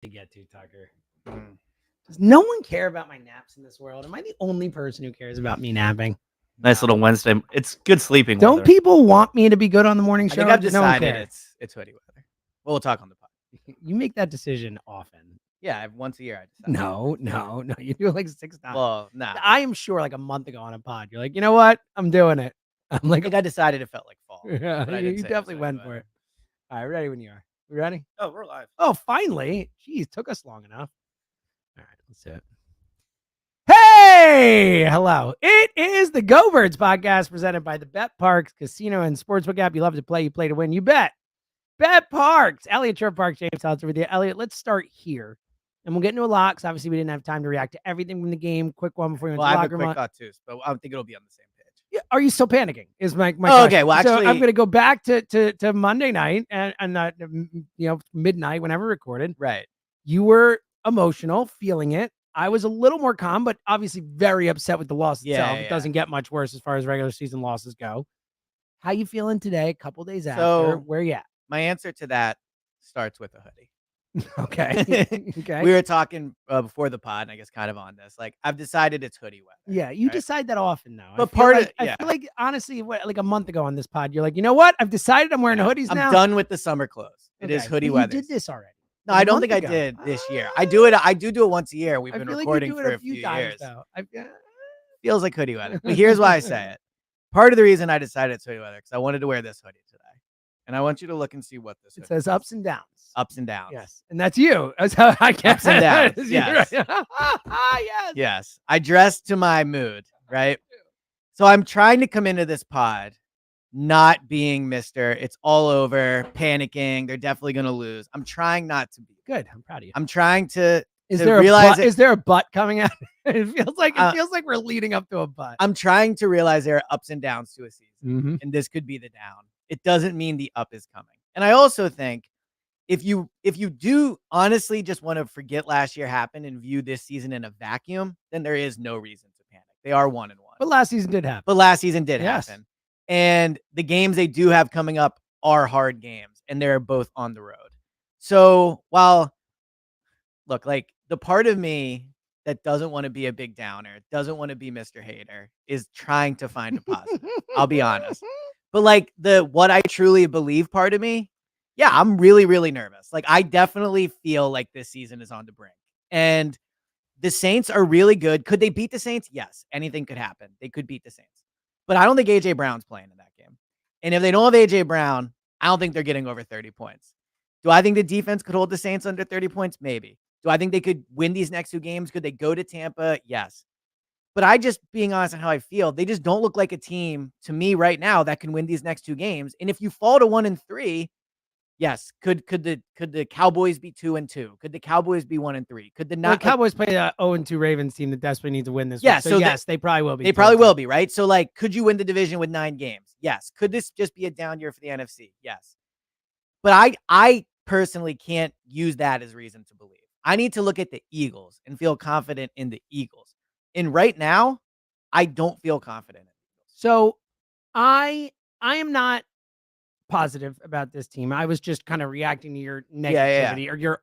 to get to, Tucker. Does no one care about my naps in this world? Am I the only person who cares about me napping? Nice little Wednesday. It's good sleeping Don't weather. people want me to be good on the morning I show? think I've No one decided cares? it's hoodie weather. Well, we'll talk on the pod. You make that decision often. Yeah, once a year I decide. No. You do it like 6 times. Well, nah. I am sure like a month ago on a pod, you're like, you know what? I'm doing it. I'm I like, think I decided it felt like fall. yeah, but I didn't you say definitely hoodie went for weather. it. All right, ready when you are. We ready? Oh, we're live. Oh, finally. Jeez, took us long enough. All right, let's do it. Hey, hello. It is the Go Birds podcast presented by the Bet Parks Casino and Sportsbook app. You love to play, you play to win, you bet. Bet Parks. Eliot Shorr-Parks, James Seltzer with you. Elliot, let's start here. And we'll get into a lot because obviously we didn't have time to react to everything from the game. Quick one before we went to the I have locker a room. quick thought too, but I think it'll be on the same page. Yeah, are you still panicking? Is my Oh, question. okay. Well, So actually, I'm going to go back to Monday night and midnight whenever recorded. right. You were emotional, feeling it. I was a little more calm, but obviously very upset with the loss itself. Yeah. It doesn't get much worse as far as regular season losses go. How you feeling today? A couple days after, So- where you at? My answer to that starts with a hoodie. Okay. Okay. We were talking before the pod, and I guess kind of on this. Like, I've decided it's hoodie weather. Yeah, you right? decide that often now. But I feel like honestly, like a month ago on this pod, you're like, you know what? I've decided I'm wearing hoodies I'm now. done with the summer clothes. It is Okay, hoodie but weather. You did this already. No, like I a don't month think I ago. did this year. I do it. I do it once a year. We've I been feel recording like you do for it a few times, years. though. Feels like hoodie weather. But here's why I say it. Part of the reason I decided it's hoodie weather because I wanted to wear this hoodie today, and I want you to look and see what this. It says ups and downs. Ups and downs. Yes, and that's you. That's how I get Ups and downs. Yes. Yes. Yes. I dress to my mood, right? So I'm trying to come into this pod not being Mr. It's all over, panicking. They're definitely going to lose. I'm trying not to be. Good. I'm proud of you. I'm trying to Is to there realize is there a butt coming out? It feels like we're leading up to a butt. I'm trying to realize there are ups and downs to a season, Mm-hmm. and this could be the down. It doesn't mean the up is coming. And I also think if you do honestly just want to forget last year happened and view this season in a vacuum, then there is no reason to panic. They are 1-1. But last season did happen. But last season did Yes. happen. And the games they do have coming up are hard games, and they're both on the road. So while, look, like the part of me that doesn't want to be a big downer, doesn't want to be Mr. Hater, is trying to find a positive. I'll be honest. But like the what I truly believe part of me, yeah, I'm really, really nervous. Like I definitely feel like this season is on the brink. And the Saints are really good. Could they beat the Saints? Yes. Anything could happen. They could beat the Saints. But I don't think A.J. Brown's playing in that game. And if they don't have A.J. Brown, I don't think they're getting over 30 points. Do I think the defense could hold the Saints under 30 points? Maybe. Do I think they could win these next 2 games? Could they go to Tampa? Yes. But I just, being honest on how I feel, they just don't look like a team to me right now that can win these next 2 games. And if you fall to 1-3, yes, could the Cowboys be 2-2? Could the Cowboys be 1-3? Could the Cowboys play a 0-2 Ravens team that desperately needs to win this? Yeah, week. so yes, they probably will be. They probably will be, right? So like, could you win the division with 9 games? Yes. Could this just be a down year for the NFC? Yes. But I personally can't use that as reason to believe. I need to look at the Eagles and feel confident in the Eagles. And right now, I don't feel confident. So I am not positive about this team. I was just kind of reacting to your negativity or your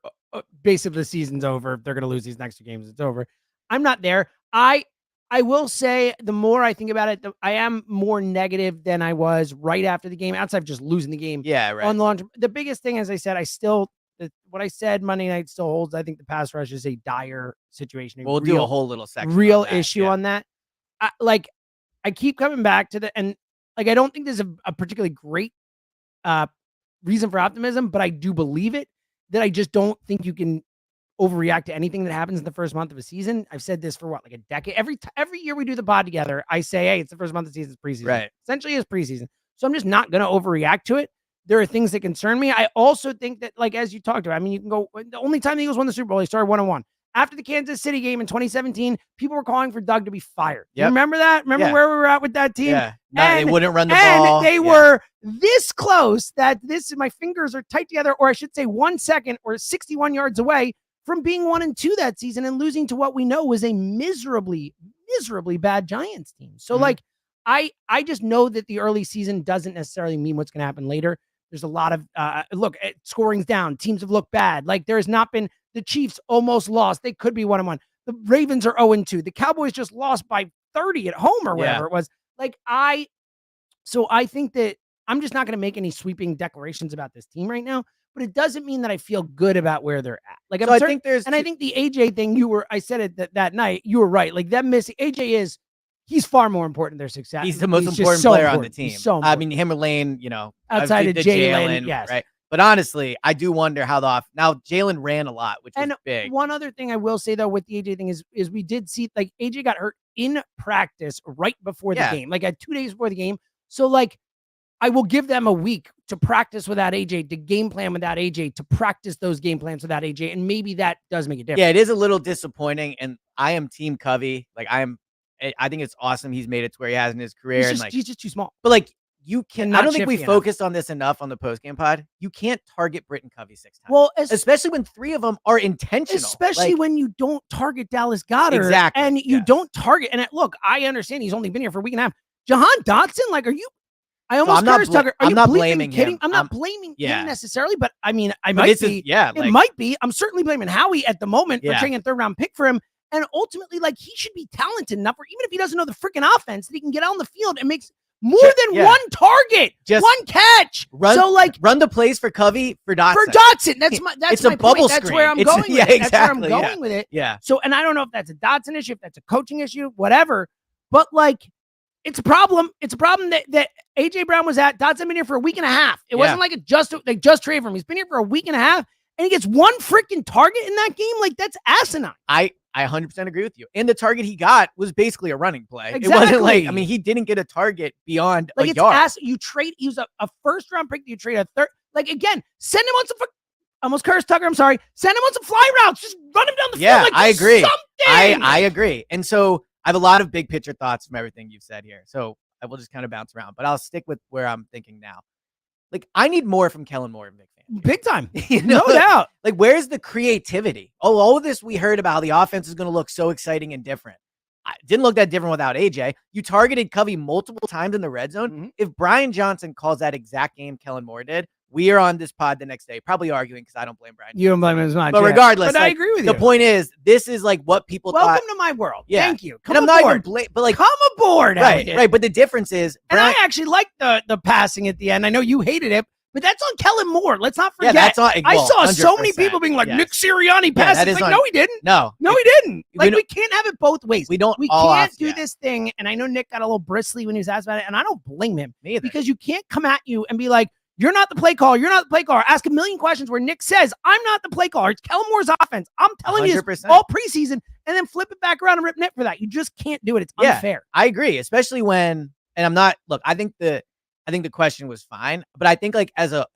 basically the season's over. If they're going to lose these next 2 games, it's over. I'm not there. I will say the more I think about it, I am more negative than I was right after the game, outside of just losing the game. Yeah, right. On the long term. The biggest thing, as I said, what I said Monday night still holds. I think the pass rush is a dire situation. We'll do a whole little section. Real on that, issue on that. I keep coming back to and I don't think there's a particularly great reason for optimism, but I do believe it, that I just don't think you can overreact to anything that happens in the first month of a season. I've said this for like a decade. Every year we do the pod together, I say, hey, it's the first month of the season, it's preseason. Right. Essentially it's preseason. So I'm just not going to overreact to it. There are things that concern me. I also think that, like, as you talked about, I mean, you can go, the only time the Eagles won the Super Bowl, they started 1-1. After the Kansas City game in 2017, people were calling for Doug to be fired. Yep. You remember that? Remember where we were at with that team? Yeah. No, they wouldn't run the ball. And they were this close that my fingers are tight together, or I should say 1 second or 61 yards away from being 1-2 that season and losing to what we know was a miserably, miserably bad Giants team. So I just know that the early season doesn't necessarily mean what's going to happen later. There's a lot of, scoring's down. Teams have looked bad. Like there has not been, The Chiefs almost lost. They could be 1-1. The Ravens are 0-2. The Cowboys just lost by 30 at home or whatever it was. Like so I think that I'm just not going to make any sweeping declarations about this team right now, but it doesn't mean that I feel good about where they're at. Like, so I think I think the AJ thing I said it that night, you were right. Like them missing AJ he's far more important in their success. He's the most important player on the team. So I mean, him or Lane, outside of Jalen, yes. Right. But honestly, I do wonder how now Jalen ran a lot, which was big. One other thing I will say though with the AJ thing is we did see like AJ got hurt in practice right before the game, like at 2 days before the game. So like I will give them a week to practice without AJ, to game plan without AJ, to practice those game plans without AJ, and maybe that does make a difference. Yeah, it is a little disappointing, and I am Team Covey. Like I think it's awesome he's made it to where he has in his career. He's just too small. But like you can, I don't think we focused on this enough on the postgame pod. You can't target Britton Covey 6 times. Well, especially when 3 of them are intentional. Especially when you don't target Dallas Goedert. Exactly. And you don't target. And look, I understand he's only been here for a week and a half. Jahan Dotson, like, are you? I almost cursed Tucker. Are you not blaming kidding? him. I'm not blaming him necessarily, but I mean, it might be. I'm certainly blaming Howie at the moment for taking a 3rd round pick for him. And ultimately, like, he should be talented enough, or even if he doesn't know the freaking offense, that he can get out on the field and makes more than one target, just one catch. Run the plays for Covey for Dotson. For Dotson, that's my a bubble point. screen. That's where I'm going. Yeah, with it. exactly. That's where I'm going with it. Yeah. So, and I don't know if that's a Dotson issue, if that's a coaching issue, whatever. But like, it's a problem. It's a problem that AJ Brown was at. Dotson been here for a week and a half. It wasn't like they just traded for him. He's been here for a week and a half, and he gets one freaking target in that game. Like, that's asinine. I 100% agree with you. And the target he got was basically a running play. Exactly. It wasn't like, I mean, he didn't get a target beyond a yard. You trade, he was a 1st round pick. You trade a 3rd. Like, again, send him on some, almost cursed Tucker, I'm sorry. Send him on some fly routes. Just run him down the field. Like, I agree. Something. I agree. And so I have a lot of big picture thoughts from everything you've said here. So I will just kind of bounce around, but I'll stick with where I'm thinking now. Like, I need more from Kellen Moore and Vic Fangio. Big time. No doubt. Like, where's the creativity? Oh, all of this we heard about how the offense is going to look so exciting and different. Didn't look that different without AJ. You targeted Covey multiple times in the red zone. Mm-hmm. If Brian Johnson calls that exact game Kellen Moore did, we are on this pod the next day, probably arguing because I don't blame Brian. You don't blame him as much. But regardless, I agree with you. The point is, this is like what people Welcome to my world. Yeah. Thank you. Come aboard. But like, come aboard. Right. But the difference is, and I actually liked the passing at the end. I know you hated it, but that's on Kellen Moore. Let's not forget. I saw 100%. So many people being like, Nick Sirianni passed. It's like, no, he didn't. No, he didn't. Like, we can't have it both ways. We can't do this thing. And I know Nick got a little bristly when he was asked about it, and I don't blame him. Me either. Because you can't come at you and be like, you're not the play caller. You're not the play caller. Ask a million questions where Nick says, I'm not the play caller. It's Kellen Moore's offense. I'm telling 100%. You this all preseason, and then flip it back around and rip Nick for that. You just can't do it. It's unfair. I agree, especially when, and I'm not, look, I think the question was fine, but I think like as a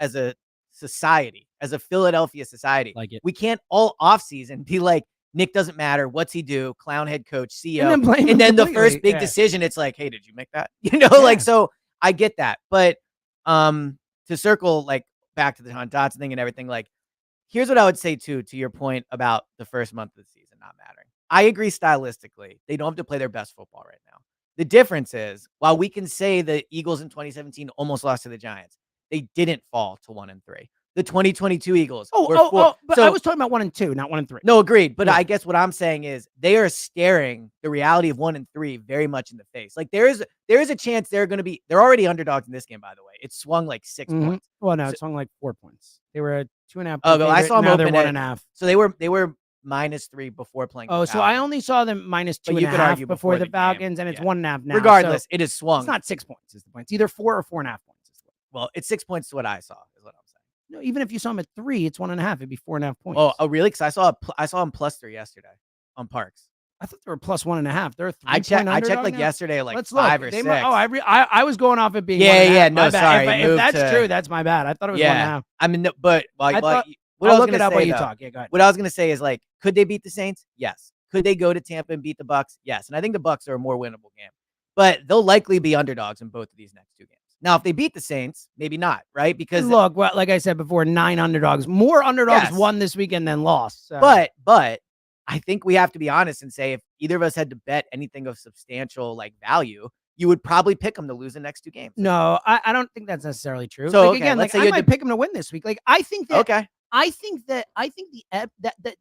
society, as a Philadelphia society, we can't all offseason be like, Nick doesn't matter. What's he do? Clown head coach, CEO. And then the first big decision, it's like, hey, did you make that? Like, so I get that. But to circle like back to the Jahan Dotson thing and everything, like, here's what I would say too, to your point about the first month of the season not mattering. I agree stylistically. They don't have to play their best football right now. The difference is, while we can say the Eagles in 2017 almost lost to the Giants, they didn't fall to 1-3. The 2022 Eagles were 4. But I was talking about 1-2, not 1-3. No, agreed. But I guess what I'm saying is they are staring the reality of 1-3 very much in the face. Like, there is a chance they're already underdogs in this game, by the way. It swung like 6 points. Well, no, it swung like 4 points. They were a 2.5. Oh, I saw them open at 1.5. So they were -3 before playing. Oh, so I only saw them -2.5 before the Falcons, and it's 1.5 now. Regardless, so it is swung. It's not 6 points. Is the point? It's either 4 or 4.5 points. Well, it's 6 points to what I saw. Is what I'm saying. No, even if you saw them at 3, it's 1.5. It'd be 4.5 points. Oh, really? Because I saw them +3 yesterday on Parks. I thought they were +1.5. They're a 3 I checked like yesterday, like Let's 5 look. or 6. I was going off it being. Yeah. No, sorry. If that's true, that's my bad. I thought it was 1.5. I mean, but I'll look it up while you talk. Yeah, go ahead. What I was gonna say is, like, could they beat the Saints? Yes. Could they go to Tampa and beat the Bucs? Yes. And I think the Bucs are a more winnable game, but they'll likely be underdogs in both of these next 2 games. Now, if they beat the Saints, maybe not, right? Because look, well, like I said before, 9 underdogs. More underdogs won this weekend than lost. So. But I think we have to be honest and say, if either of us had to bet anything of substantial like value, you would probably pick them to lose the next 2 games. No, I don't think that's necessarily true. So again, I might pick them to win this week. Like, I think that I think the ebb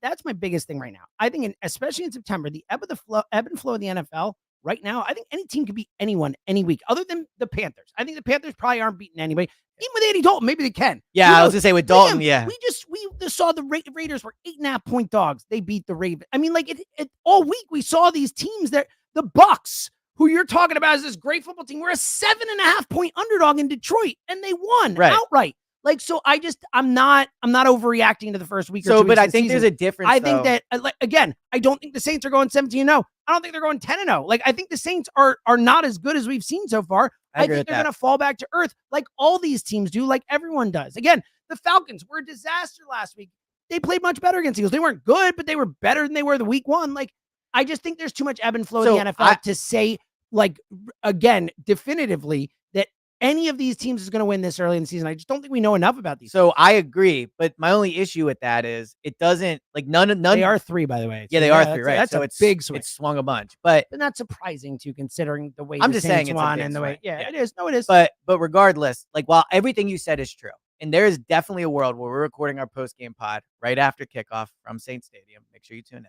that's my biggest thing right now. I think, especially in September, the ebb and flow of the NFL right now. I think any team could beat anyone any week, other than the Panthers. I think the Panthers probably aren't beating anybody. Even with Andy Dalton, maybe they can. Yeah, I was gonna say with Dalton, yeah. We just saw the Raiders were 8.5-point dogs. They beat the Ravens. I mean, like all week we saw these teams that the Bucks, who you're talking about as this great football team, were a 7.5-point underdog in Detroit, and they won outright. Like, so I'm not overreacting to the first week or 2 weeks. But I think there's a difference. I think that, again, I don't think the Saints are going 17-0. I don't think they're going 10-0. Like, I think the Saints are not as good as we've seen so far. I think they're going to fall back to earth like all these teams do, like everyone does. Again, the Falcons were a disaster last week. They played much better against Eagles. They weren't good, but they were better than they were the week one. Like, I just think there's too much ebb and flow in the NFL to say, like, again, definitively that any of these teams is going to win this early in the season. I just don't think we know enough about these. So I agree, but my only issue with that is it doesn't, like, none. They are 3, by the way. Yeah, they are 3, right? That's so it's big swing. It's swung a bunch, but not surprising too, considering the way I'm just saying it's won and the way. Yeah, it is. No, it is. But regardless, like, while everything you said is true, and there is definitely a world where we're recording our post game pod right after kickoff from Saint Stadium. Make sure you tune in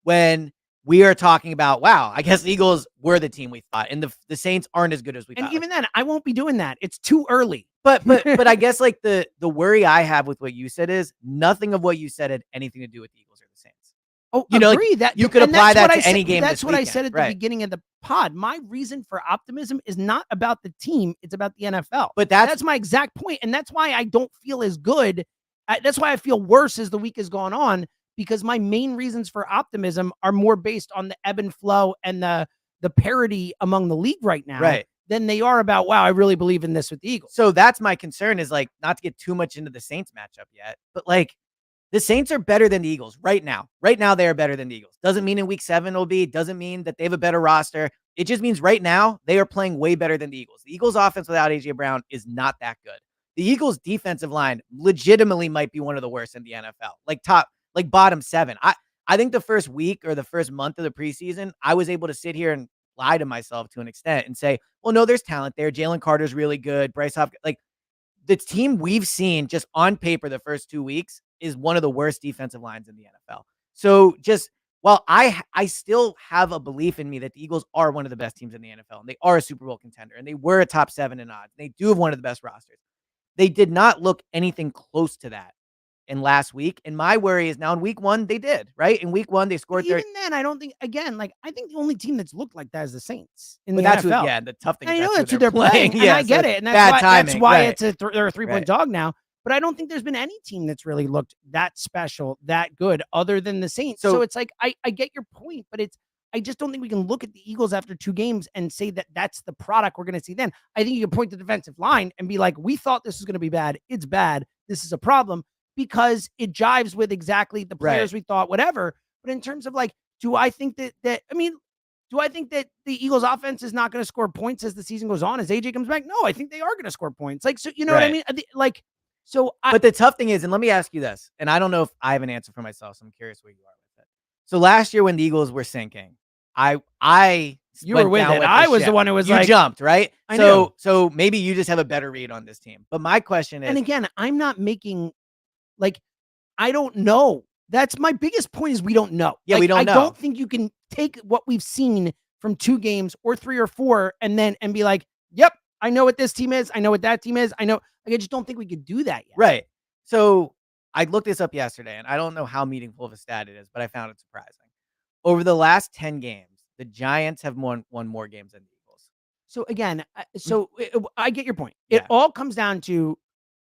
when we are talking about, wow, I guess the Eagles were the team we thought, and the Saints aren't as good as we thought. And even then, I won't be doing that. It's too early. But I guess, like, the worry I have with what you said is nothing of what you said had anything to do with the Eagles or the Saints. Oh, you agree that you could apply that to any game. That's what I said at the beginning of the pod. My reason for optimism is not about the team; it's about the NFL. But that's my exact point, and that's why I don't feel as good. That's why I feel worse as the week has gone on, because my main reasons for optimism are more based on the ebb and flow and the parity among the league right now, than they are about, wow, I really believe in this with the Eagles. So that's my concern, is, like, not to get too much into the Saints matchup yet, but, like, the Saints are better than the Eagles right now. Right now, they are better than the Eagles. Doesn't mean in week 7 will be. Doesn't mean that they have a better roster. It just means right now they are playing way better than the Eagles. The Eagles' offense without A.J. Brown is not that good. The Eagles' defensive line legitimately might be one of the worst in the NFL. Like bottom 7. I think the first week or the first month of the preseason, I was able to sit here and lie to myself to an extent and say, well, no, there's talent there. Jalen Carter's really good. Bryce Huff, like, the team we've seen just on paper the first 2 weeks is one of the worst defensive lines in the NFL. So just, while I still have a belief in me that the Eagles are one of the best teams in the NFL, and they are a Super Bowl contender, and they were a top 7 in odds. They do have one of the best rosters. They did not look anything close to that in last week. And my worry is now in week 1, they did, right? In week 1, they scored. Even then, I don't think, again, like, I think the only team that's looked like that is the Saints in the NFL. The tough thing. I know that's who they're playing. And I get it. And that's why it's they're a 3-point dog now. But I don't think there's been any team that's really looked that special, that good, other than the Saints. So it's like, I get your point, but I just don't think we can look at the Eagles after 2 games and say that that's the product we're going to see then. I think you can point to the defensive line and be like, we thought this was going to be bad. It's bad. This is a problem, because it jives with exactly the players we thought, whatever. But in terms of, like, do I think that the Eagles offense is not going to score points as the season goes on, as AJ comes back? No, I think they are going to score points. Like, so, you know what I mean? Like, but the tough thing is, and let me ask you this, and I don't know if I have an answer for myself, so I'm curious where you are with it. So last year when the Eagles were sinking, you were with it. I was the one who was like, you jumped, right? I know. So maybe you just have a better read on this team. But my question is, and again, I'm not making, like, I don't know. That's my biggest point, is we don't know. Yeah, like, we don't know. I don't think you can take what we've seen from 2 games or 3 or 4 and be like, yep, I know what this team is. I know what that team is. I know. Like, I just don't think we could do that yet. Right. So I looked this up yesterday, and I don't know how meaningful of a stat it is, but I found it surprising. Over the last 10 games, the Giants have won more games than the Eagles. So again, I get your point. It all comes down to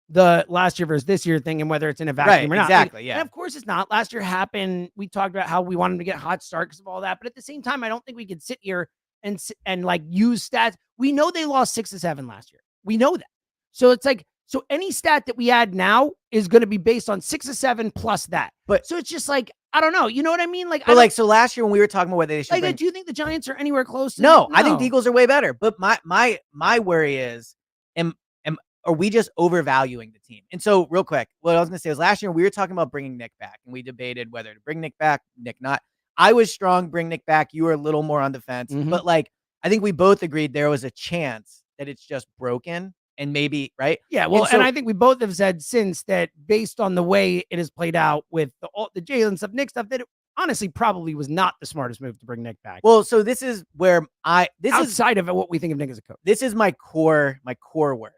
the last year versus this year thing, and whether it's in a vacuum or not. Exactly. Yeah. And of course it's not. Last year happened. We talked about how we wanted to get a hot start because of all that. But at the same time, I don't think we could sit here and like use stats. We know they lost 6-7 last year. We know that. So it's like, so any stat that we add now is going to be based on 6-7 plus that. But so it's just like, I don't know. You know what I mean? Like, so last year when we were talking about whether they should, do you think the Giants are anywhere close to No, I think the Eagles are way better. But my worry is, are we just overvaluing the team? And so real quick, what I was going to say was last year we were talking about bringing Nick back, and we debated whether to bring Nick back, Nick not. I was strong, bring Nick back. You were a little more on the fence. But, like, I think we both agreed there was a chance that it's just broken and maybe, right? Yeah, well, and I think we both have said since that based on the way it has played out with the Jalen stuff, Nick stuff, that it honestly probably was not the smartest move to bring Nick back. Well, so this is where outside of what we think of Nick as a coach. This is my core worry.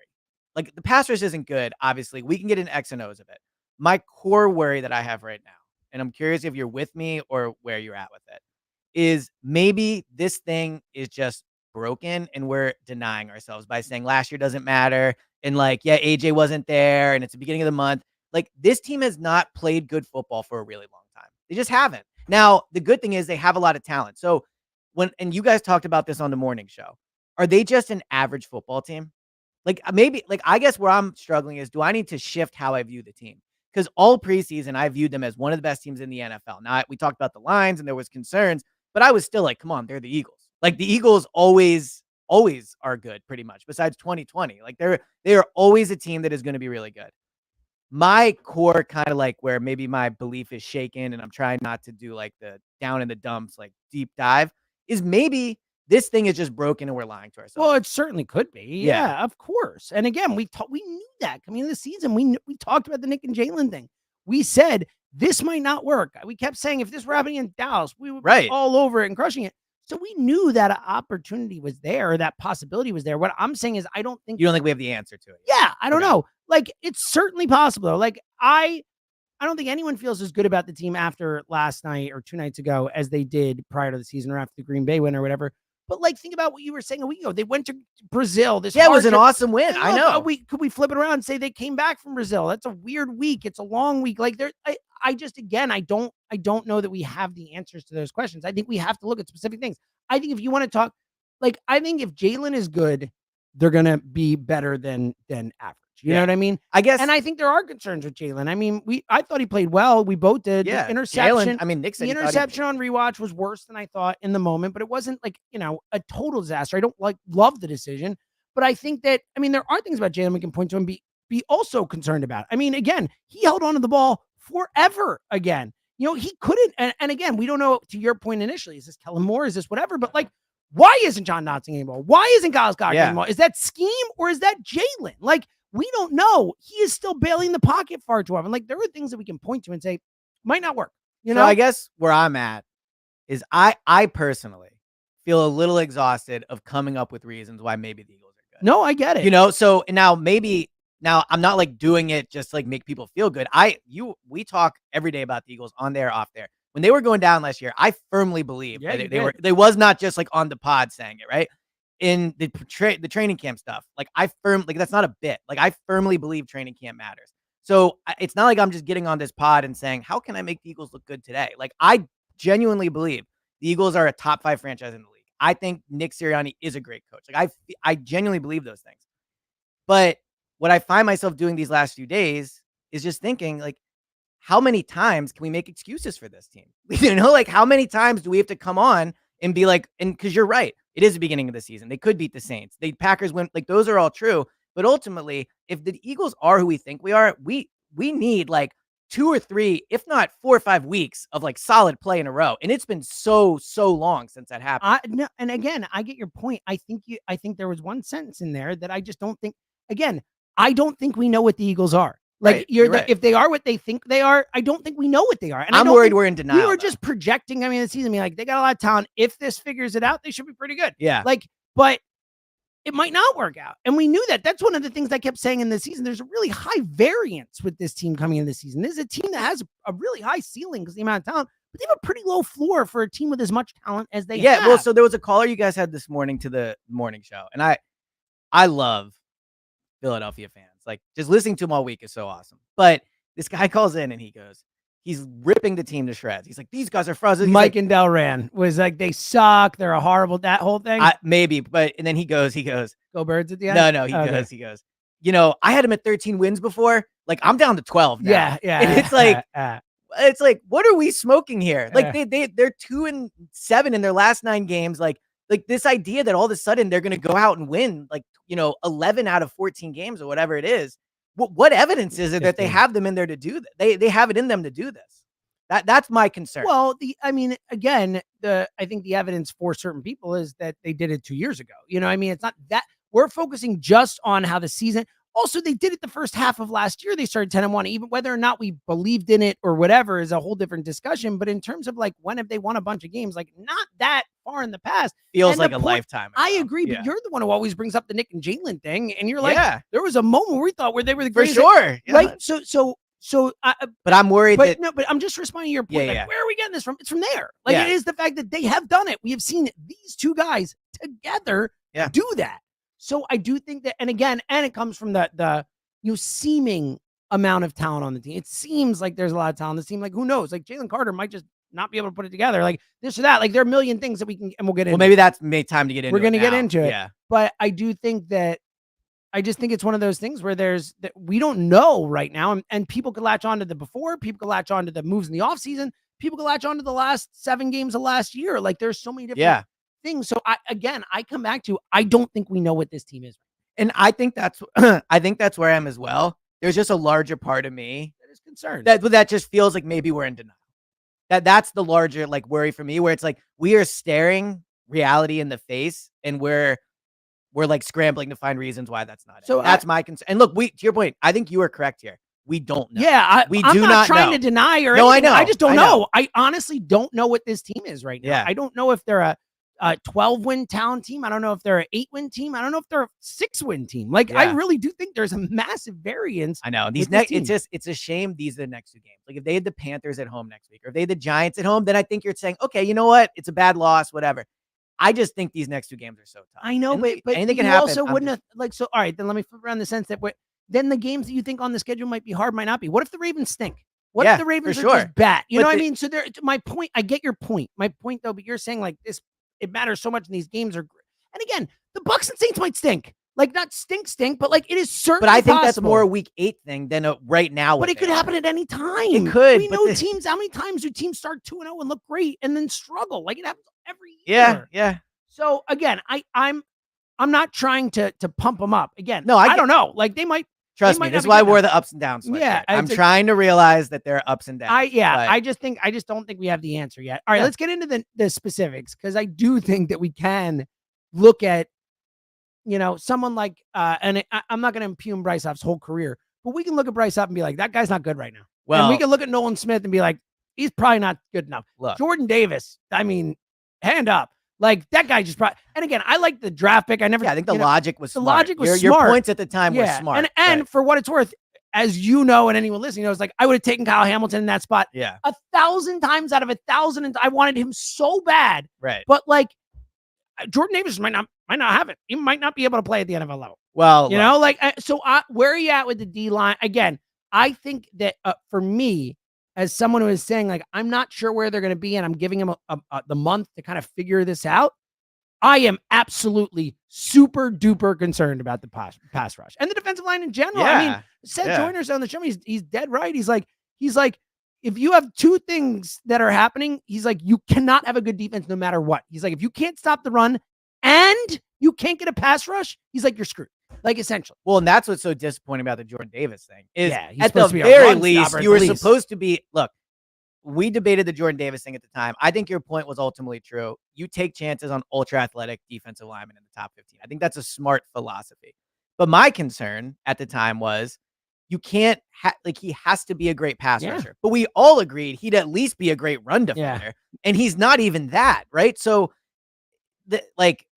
Like, the pass rush isn't good, obviously. We can get an X and O's of it. My core worry that I have right now, and I'm curious if you're with me or where you're at with it, is maybe this thing is just broken and we're denying ourselves by saying last year doesn't matter. And like, yeah, AJ wasn't there and it's the beginning of the month. Like, this team has not played good football for a really long time. They just haven't. Now, the good thing is they have a lot of talent. So and you guys talked about this on the morning show, are they just an average football team? Like, maybe, like, I guess where I'm struggling is, do I need to shift how I view the team? Because all preseason, I viewed them as one of the best teams in the NFL. Now, we talked about the lines and there was concerns, but I was still like, come on, they're the Eagles. Like, the Eagles always are good, pretty much, besides 2020. Like, they are always a team that is going to be really good. My core kind of like where maybe my belief is shaken and I'm trying not to do like the down in the dumps, like deep dive, is maybe this thing is just broken and we're lying to ourselves. Well, it certainly could be. Yeah, of course. And again, we knew that coming into the season. We talked about the Nick and Jalen thing. We said this might not work. We kept saying if this were happening in Dallas, we would be all over it and crushing it. So we knew that opportunity was there, that possibility was there. What I'm saying is, I don't think you don't think we have the answer to it. Yeah, I don't know. Like, it's certainly possible though. Like, I don't think anyone feels as good about the team after last night or 2 nights ago as they did prior to the season or after the Green Bay win or whatever. But like, think about what you were saying a week ago. They went to Brazil. It was an awesome win. I know. Could we flip it around and say they came back from Brazil? That's a weird week. It's a long week. Like, I just, again, I don't know that we have the answers to those questions. I think we have to look at specific things. I think if you want to talk, like, I think if Jalen is good, they're gonna be better than average. You know what I mean? I guess. And I think there are concerns with Jalen. I mean, I thought he played well. We both did. Yeah. The interception. I mean, Nick said the interception on rewatch was worse than I thought in the moment, but it wasn't like, a total disaster. I don't love the decision, but I think that, I mean, there are things about Jalen we can point to and be also concerned about. I mean, again, he held onto the ball forever again. He couldn't. And again, we don't know, to your point initially, is this Kellen Moore? Is this whatever? But like, why isn't John Dotson anymore? Why isn't Giles Cocker anymore? Is that scheme or is that Jalen? Like, we don't know. He is still bailing the pocket far too often. Like, there are things that we can point to and say, might not work. So I guess where I'm at is I personally feel a little exhausted of coming up with reasons why maybe the Eagles are good. No, I get it. So now I'm not like doing it just like make people feel good. We talk every day about the Eagles on there, off there. When they were going down last year, I firmly believe they was not just like on the pod saying it, right? In the training camp stuff, like that's not a bit. Like, I firmly believe training camp matters. So it's not like I'm just getting on this pod and saying, how can I make the Eagles look good today? Like, I genuinely believe the Eagles are a top 5 franchise in the league. I think Nick Sirianni is a great coach. Like, I genuinely believe those things. But what I find myself doing these last few days is just thinking, like, how many times can we make excuses for this team? Like, how many times do we have to come on and be like, and because you're right, it is the beginning of the season. They could beat the Saints. The Packers win. Like, those are all true. But ultimately, if the Eagles are who we think we are, we need like 2 or 3, if not 4 or 5 weeks of like solid play in a row. And it's been so long since that happened. No, and again, I get your point. I think there was one sentence in there that I just don't think, again, I don't think we know what the Eagles are. Like, right. If they are what they think they are, I don't think we know what they are. And I'm worried we're in denial. We were just projecting. The season, like, they got a lot of talent. If this figures it out, they should be pretty good. Yeah. Like, but it might not work out. And we knew that. That's one of the things I kept saying in the season. There's a really high variance with this team coming into the season. This is a team that has a really high ceiling because the amount of talent, but they have a pretty low floor for a team with as much talent as they have. Well, so there was a caller you guys had this morning to the morning show. And I love Philadelphia fans. Like, just listening to him all week is so awesome. But this guy calls in and he's ripping the team to shreds. He's like, these guys are frozen. Mike and Delran was like, they suck. They're a horrible, that whole thing. Maybe, but, and then he goes, go Birds at the end. No, he goes, I had him at 13 wins before. Like, I'm down to 12 now. Yeah. And it's like, what are we smoking here? Like, they're 2-7 in their last 9 games. Like this idea that all of a sudden they're going to go out and win, 11 out of 14 games or whatever it is. What evidence is it that they have them in there to do that? They have it in them to do this. That's my concern. Well, again, I think the evidence for certain people is that they did it 2 years ago. It's not that we're focusing just on how the season. Also, they did it the first half of last year. They started 10-1. Even whether or not we believed in it or whatever is a whole different discussion. But in terms of like when have they won a bunch of games, like not that far in the past. Feels like a lifetime ago. I agree, but you're the one who always brings up the Nick and Jalen thing, and you're like, there was a moment where we thought where they were the greatest, for sure, right? But I'm worried but I'm just responding to your point. Like, where are we getting this from? It's from there. Like it is the fact that they have done it. We have seen these two guys together do that. So I do think that, and it comes from the seeming amount of talent on the team. It seems like there's a lot of talent. It seems like, who knows? Like Jalen Carter might just not be able to put it together, like this or that. Like there are a million things that we can, and we'll get into. Well, maybe that's time to get into. We're going to get into it. Yeah. But I do think that, I just think it's one of those things where that we don't know right now, and people could latch on to the before, people could latch on to the moves in the offseason, people could latch on to the last 7 games of last year. Like there's so many different things. So I come back to, I don't think we know what this team is. And I think that's where I am as well. There's just a larger part of me that is concerned. That just feels like maybe we're in denial. That's the larger like worry for me, where it's like we are staring reality in the face and we're like scrambling to find reasons why that's not it. So that's my concern. And look, to your point, I think you are correct here. We don't know. Yeah, I'm not trying to deny or anything. I know. I just don't know. I honestly don't know what this team is right now. Yeah. I don't know if they're a 12-win talent team. I don't know if they're an 8-win team. I don't know if they're a 6-win team. Like I really do think there's a massive variance. I know it's a shame these are the next 2 games. Like if they had the Panthers at home next week, or if they had the Giants at home, then I think you're saying, okay, you know what? It's a bad loss, whatever. I just think these next 2 games are so tough. I know, but anything can you happen. Also wouldn't have like, so all right, then let me flip around the sense that then the games that you think on the schedule might be hard might not be. What if the Ravens stink? What if the Ravens are just bad? You know what I mean? So my point, I get your point. My point though, but you're saying like this, it matters so much in these games and again, the Bucs and Saints might stink. Like not stink, but like it is certainly. But I think possible. That's more a week 8 thing than right now. But it could happen at any time. It could. We know teams. How many times do teams start 2-0 and look great and then struggle? Like it happens every year. Yeah. So again, I'm not trying to pump them up. Again, no, I don't know. Like they might. Trust me, this is why I wore the ups and downs. Yeah, I'm trying to realize that there are ups and downs. I just don't think we have the answer yet. All right, let's get into the specifics, because I do think that we can look at, someone like and I'm not going to impugn Bryce Huff's whole career, but we can look at Bryce Huff and be like, that guy's not good right now. Well, and we can look at Nolan Smith and be like, he's probably not good enough. Look, Jordan Davis, I mean, hand up. Like that guy just probably, and again, I like the draft pick. I think the logic was smart. The logic was your smart. Your points at the time were smart. And for what it's worth, as you know, and anyone listening knows, like I would have taken Kyle Hamilton in that spot. Yeah. 1,000 times out of 1,000. And I wanted him so bad. Right. But like Jordan Davis might not have it. He might not be able to play at the NFL level. Well, where are you at with the D line? Again, I think that for me, as someone who is saying, like, I'm not sure where they're going to be, and I'm giving them the month to kind of figure this out, I am absolutely super duper concerned about the pass rush and the defensive line in general. Yeah. I mean, Seth Joyner's on the show. He's dead right. He's like, if you have 2 things that are happening, he's like, you cannot have a good defense no matter what. He's like, if you can't stop the run and you can't get a pass rush, he's like, you're screwed. Like essentially. Well, and that's what's so disappointing about the Jordan Davis thing is at the very least, you were supposed to be, look, we debated the Jordan Davis thing at the time. I think your point was ultimately true. You take chances on ultra athletic defensive linemen in the top 15. I think that's a smart philosophy. But my concern at the time was you can't he has to be a great pass rusher. But we all agreed he'd at least be a great run defender. Yeah. And he's not even that, right? So all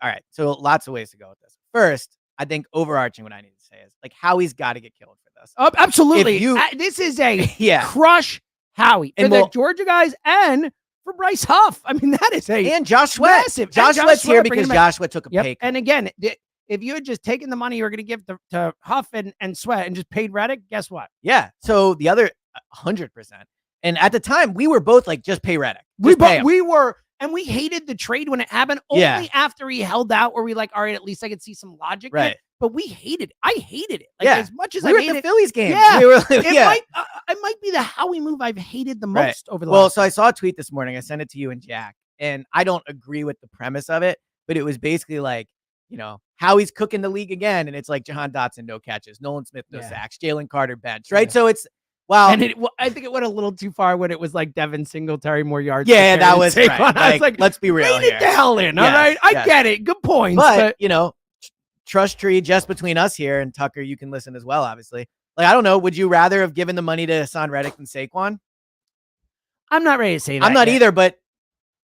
right. So lots of ways to go with this. First, I think overarching what I need to say is like Howie's got to get killed for this. Oh, absolutely. This is a crush Howie for the Georgia guys and for Bryce Huff. I mean, that is and Josh Sweat. Massive. Josh Sweat's here because Joshua took a pay cut. And again, if you had just taken the money you were going to give to Huff and Sweat and just paid Reddick, guess what? Yeah. So the other 100%. And at the time, we were both like, just pay Reddick. We were. And we hated the trade when it happened only after he held out, where we like, all right, at least I could see some logic. Right. But we hated it. I hated it. Like as much as we I were hated at the Phillies game. Yeah. It might be the Howie move I've hated the most over the last. Well, so I saw a tweet this morning. I sent it to you and Jack. And I don't agree with the premise of it, but it was basically like, Howie's cooking the league again. And it's like Jahan Dotson, no catches. Nolan Smith, no sacks. Jalen Carter, bench. Right. Yeah. So it's, wow. And I think it went a little too far when it was like Devin Singletary more yards. Yeah, that was right. I was like, let's be real here. It the hell in. All right. I get it. Good points. But trust tree just between us here, and Tucker, you can listen as well, obviously. Like, I don't know. Would you rather have given the money to Hassan Reddick than Saquon? I'm not ready to say that. I'm not either, but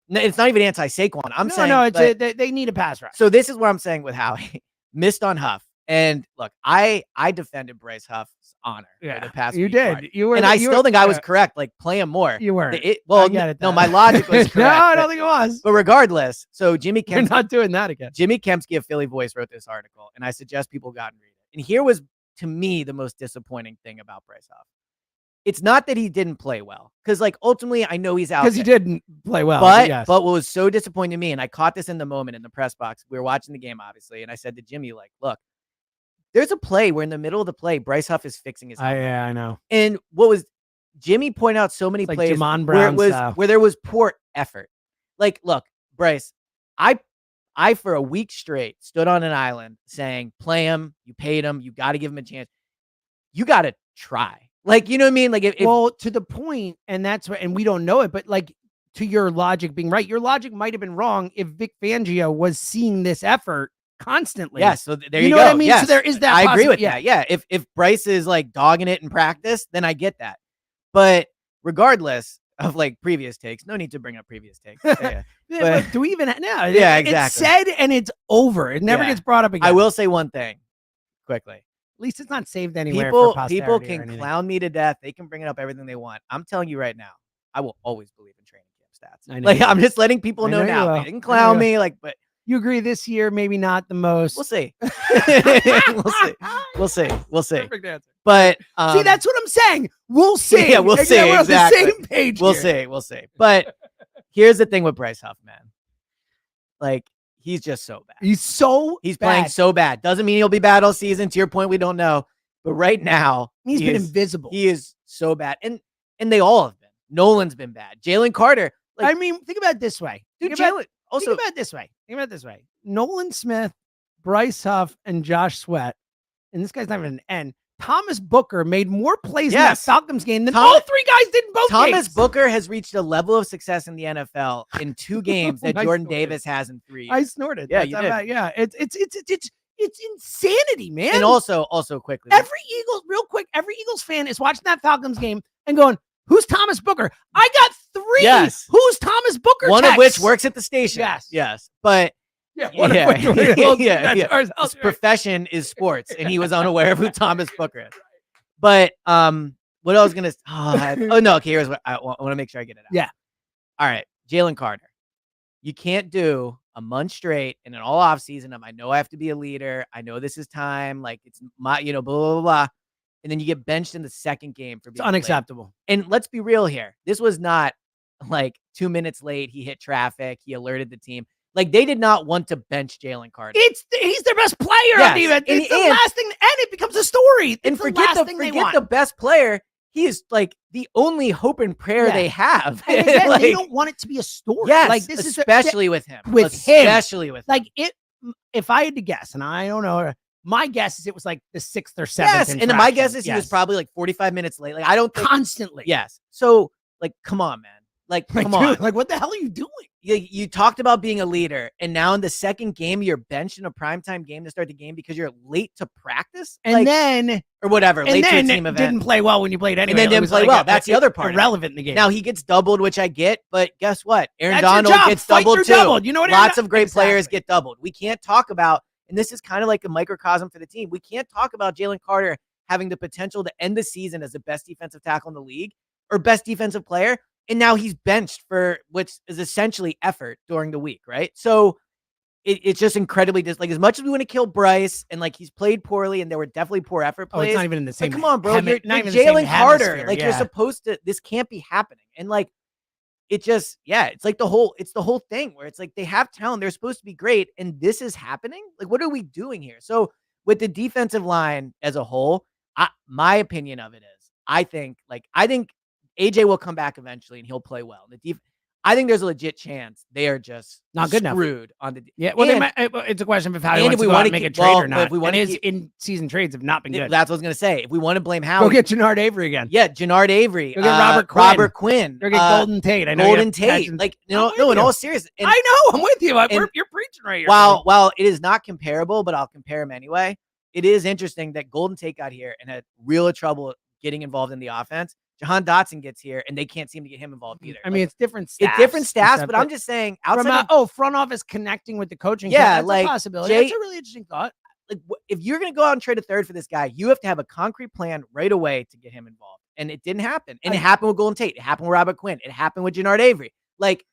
it's not even anti-Saquon. I'm saying no, they need a pass rush. So this is what I'm saying with Howie. Missed on Huff. And look, I defended Bryce Huff's honor for the past You did. Part. You were, and I still think I was correct. Like, play him more. You were. Well, no, my logic was correct. No, I don't think it was. But regardless, so Jimmy Kempsky. You're not doing that again. Jimmy Kempsky of Philly Voice wrote this article, and I suggest people go and read it. And here was, to me, the most disappointing thing about Bryce Huff. It's not that he didn't play well, because like ultimately I know he's out because he didn't play well. But what was so disappointing to me, and I caught this in the moment in the press box. We were watching the game, obviously, and I said to Jimmy, like, look, there's a play where in the middle of the play, Bryce Huff is fixing his helmet. Yeah, I know. And what was Jimmy pointed out so many plays where there was poor effort. Like, look, Bryce, I for a week straight stood on an island saying, play him, you paid him, you got to give him a chance. You got to try. Like, you know what I mean? Like, well, to the point, and that's what, and we don't know it, but like, to your logic being right, your logic might have been wrong if Vic Fangio was seeing this effort constantly. Yeah, so there you go. You know what I mean? Yes. So there is that. I agree with that. Yeah, if Bryce is like dogging it in practice, then I get that. But regardless of like previous takes, no need to bring up previous takes. Yeah. But do we even? No. Yeah, exactly. It's said and it's over. It never gets brought up again. I will say one thing quickly. At least it's not saved anywhere. People can clown me to death. They can bring it up everything they want. I'm telling you right now, I will always believe in training camp stats. Like, I'm just letting people know now. They can clown me, like, but you agree this year, maybe not the most. We'll see. We'll see. Perfect answer. But see, that's what I'm saying. We'll see. Yeah, we'll see. We're exactly. on the same page. We'll see. But here's the thing with Bryce Huff, man. Like, he's just so bad. He's playing so bad. Doesn't mean he'll be bad all season. To your point, we don't know. But right now, he's been invisible. He is so bad. And they all have been. Nolan's been bad. Jalen Carter. Like, I mean, think about it this way. Dude, think about it this way. Nolan Smith, Bryce Huff, and Josh Sweat. And this guy's not even an N. Thomas Booker made more plays in that Falcons game than all three guys did in both games. Thomas Booker has reached a level of success in the NFL in 2 games that Jordan Davis has in 3 years. I snorted. Yeah, you did. Yeah, it's insanity, man. And also quickly, every Eagles fan is watching that Falcons game and going, "Who's Thomas Booker?" I got 3. Yes. Who's Thomas Booker? One of which works at the station. Yes. But his profession is sports, and he was unaware of who Thomas Booker is. But what I was gonna okay, here's what I want to make sure I get it out. Yeah. All right, Jalen Carter. You can't do a month straight and an all off season of I know I have to be a leader. I know this is time. Like it's my, blah, blah, blah. And then you get benched in the second game for being unacceptable. Late. And let's be real here. This was not like 2 minutes late. He hit traffic. He alerted the team. Like, they did not want to bench Jalen Carter. He's their best player on defense. It's the last thing, and it becomes a story. And forget the best player. He is like the only hope and prayer they have. And again, like, they don't want it to be a story. Yes, like this especially with him. Especially with him. Like if I had to guess, and I don't know, my guess is it was like the 6th or 7th. Yes, and my guess is he was probably like 45 minutes late. Like I don't think, constantly. Yes. So like, come on, man. Like, come on. Like, what the hell are you doing? You talked about being a leader, and now in the second game, you're benched in a primetime game to start the game because you're late to practice? And then... Or whatever, late to a team event. Didn't play well when you played anyway. And then didn't play well. That's the other part. Irrelevant in the game. Now, he gets doubled, which I get, but guess what? Aaron Donald gets doubled, too. You know what? Lots of great players get doubled. We can't talk about, and this is kind of like a microcosm for the team, we can't talk about Jalen Carter having the potential to end the season as the best defensive tackle in the league or best defensive player. And now he's benched for which is essentially effort during the week, right? So it's just incredibly like as much as we want to kill Bryce and like he's played poorly and there were definitely poor effort plays. It's not even in the same. Come on, bro. You're Jalen Carter. Like you're supposed to. This can't be happening. And like it just it's like the whole thing where it's like they have talent. They're supposed to be great, and this is happening. Like what are we doing here? So with the defensive line as a whole, my opinion of it is I think AJ will come back eventually and he'll play well. I think there's a legit chance they are just not good screwed enough. On the well, it's a question of how he wants to go out and make a trade or not. If we want his in-season trades have not been good. That's what I was going to say. If we want to blame Howie, go get Jannard Avery again. Yeah, Jannard Avery. Go get Robert Quinn. Go get Golden Tate. I know Golden Tate. Like in all seriousness, I know. I'm with you. You're preaching. preaching right here. While it is not comparable, but I'll compare them anyway. It is interesting that Golden Tate got here and had real trouble getting involved in the offense. Jahan Dotson gets here and they can't seem to get him involved either. I mean, it's different stats. It's different stats, but I'm just saying outside front office connecting with the coaching. Yeah, that's like a possibility. That's a really interesting thought. Like, if you're going to go out and trade a third for this guy, you have to have a concrete plan right away to get him involved. And it didn't happen. And it happened with Golden Tate. It happened with Robert Quinn. It happened with Jannard Avery. Like,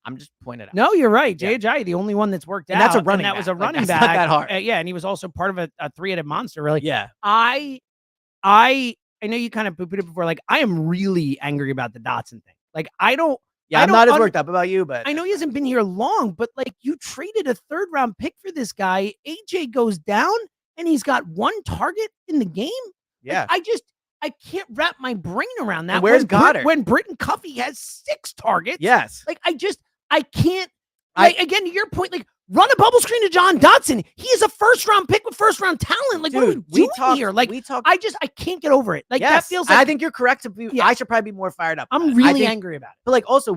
I'm just pointing it out. No, you're right. J.J., the only one that's worked out. And that's a running back. That was a running back. Not that hard. Yeah, and he was also part of a three-headed monster, really. Yeah. I know you kind of poo-pooed it before. Like, I am really angry about the Dotson thing. Like, I'm not as worked up about you, but I know he hasn't been here long, but like you traded a third-round pick for this guy. AJ goes down and he's got one target in the game. Yeah. Like, I can't wrap my brain around that. And where's Goddard? When Britton Cuffey has 6 targets. Yes. Like, I can't. Like, again, to your point, like, run a bubble screen to Jahan Dotson. He is a first-round pick with first-round talent. Like, dude, what are we doing here? Like, I can't get over it. Like, that feels like. I think you're correct to be. I should probably be more fired up. I'm really angry about it. But, like, also,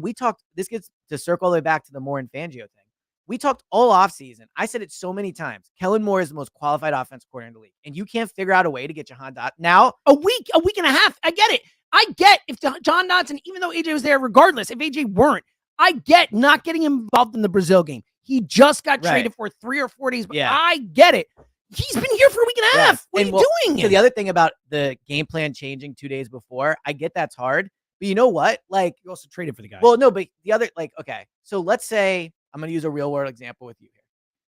this gets to circle all the way back to the Moore and Fangio thing. We talked all offseason. I said it so many times. Kellen Moore is the most qualified offensive coordinator in the league. And you can't figure out a way to get Jahan Dotson. Now, a week and a half. I get it. I get if Jahan Dotson, even though AJ was there, regardless, if AJ weren't, I get not getting involved in the Brazil game. He just got traded for 3 or 4 days, but I get it. He's been here for a week and a half. What are you doing? So the other thing about the game plan changing 2 days before, I get that's hard. But you know what? Like, you also traded for the guy. Well, no, but the other, like, okay. So let's say I'm going to use a real world example with you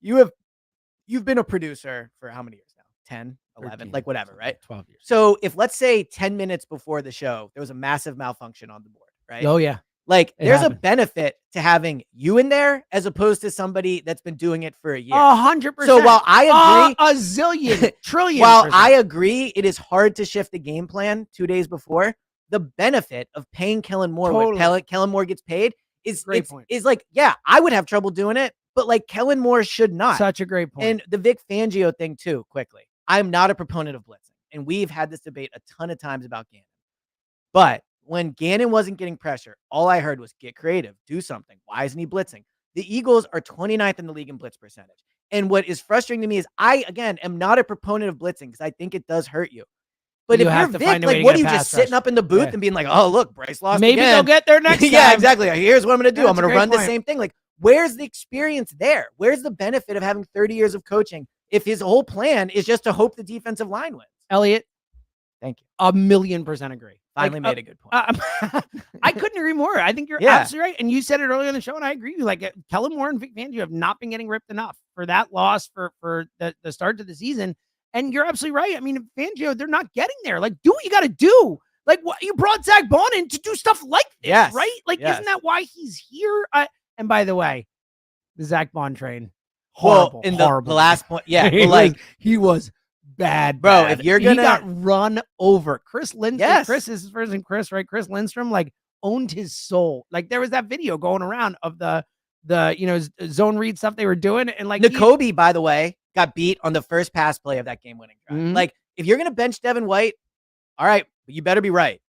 here. You've been a producer for how many years now? 10, 11, 13, like whatever, right? 12 years. So if let's say 10 minutes before the show, there was a massive malfunction on the board, right? Oh yeah. Like, there's a benefit to having you in there as opposed to somebody that's been doing it for a year. 100%. So while I agree, a zillion, trillion. While I agree, it is hard to shift the game plan 2 days before. The benefit of paying Kellen Moore when Kellen Moore gets paid is like, yeah, I would have trouble doing it, but like Kellen Moore should not. Such a great point. And the Vic Fangio thing too, quickly. I'm not a proponent of blitzing, and we've had this debate a ton of times about Gannon. But when Gannon wasn't getting pressure, all I heard was get creative, do something. Why isn't he blitzing? The Eagles are 29th in the league in blitz percentage. And what is frustrating to me is I, again, am not a proponent of blitzing because I think it does hurt you. But if you're Vic, like, what are you just sitting up in the booth and being like, oh, look, Bryce lost Maybe again. they'll get there next time. Yeah, exactly. Here's what I'm going to do. I'm going to run the same thing. Like, where's the experience there? Where's the benefit of having 30 years of coaching if his whole plan is just to hope the defensive line wins? Elliot, thank you. 1,000,000% agree. Finally made a good point. I couldn't agree more. I think you're absolutely right. And you said it earlier in the show, and I agree with you. Like, Kellen Moore and Vic Fangio have not been getting ripped enough for that loss for the start to the season. And you're absolutely right. I mean, Fangio, they're not getting there. Like, do what you got to do. Like, what you brought Zach Bond in to do stuff like this, right? Like, isn't that why he's here? And by the way, the Zach Bond train, horrible. Well, in the last point, he was bad, bro. If you're gonna, he got run over. Chris Lindstrom, Chris is his first name, Chris, right? Chris Lindstrom, like, owned his soul. Like, there was that video going around of the zone read stuff they were doing, and like Kobe, by the way, got beat on the first pass play of that game-winning drive. Like, if you're gonna bench Devin White, all right, but you better be right.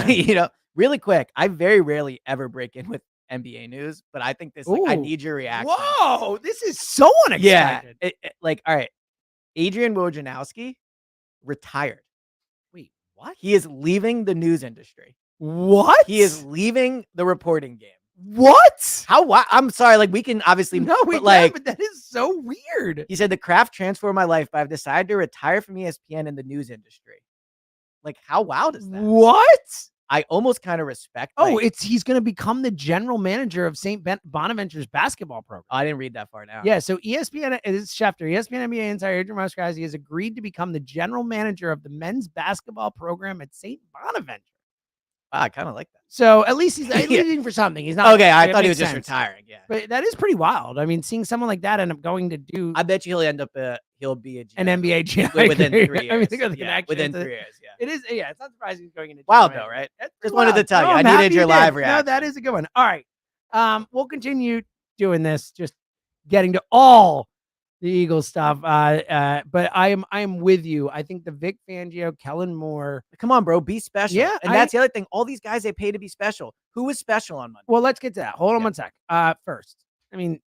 Yeah. Really quick. I very rarely ever break in with NBA news, but I think this. Like, I need your reaction. Whoa, this is so unexpected. Yeah, like, all right, Adrian Wojnarowski retired. Wait, what? He is leaving the news industry. What? He is leaving the reporting game. What? How? I'm sorry. Like, we can obviously but that is so weird. He said the craft transformed my life, but I've decided to retire from ESPN in the news industry. Like, how wild is that? What? I almost kind of respect. He's going to become the general manager of St. Bonaventure's basketball program. I didn't read that far now. Yeah, so ESPN is Schefter, ESPN NBA insider Adrian Wojnarowski has agreed to become the general manager of the men's basketball program at St. Bonaventure. Wow, I kind of like that. So at least he's leaving for something. He's not okay. I thought he was just retiring. Yeah, but that is pretty wild. I mean, seeing someone like that end up going to do. I bet you he'll end up. He'll be an NBA GM within 3 years. I mean, think of the connection. Within 3 years. Yeah, it is. Yeah, it's not surprising he's going into. Wild though, right? Just wanted to tell you. I needed your live reaction. No, that is a good one. All right, we'll continue doing this. Just getting to all the Eagles stuff. But I am with you. I think the Vic Fangio, Kellen Moore. Come on, bro, be special. Yeah, and that's the other thing. All these guys they pay to be special. Who was special on Monday? Well, let's get to that. Hold on one sec. First, I mean,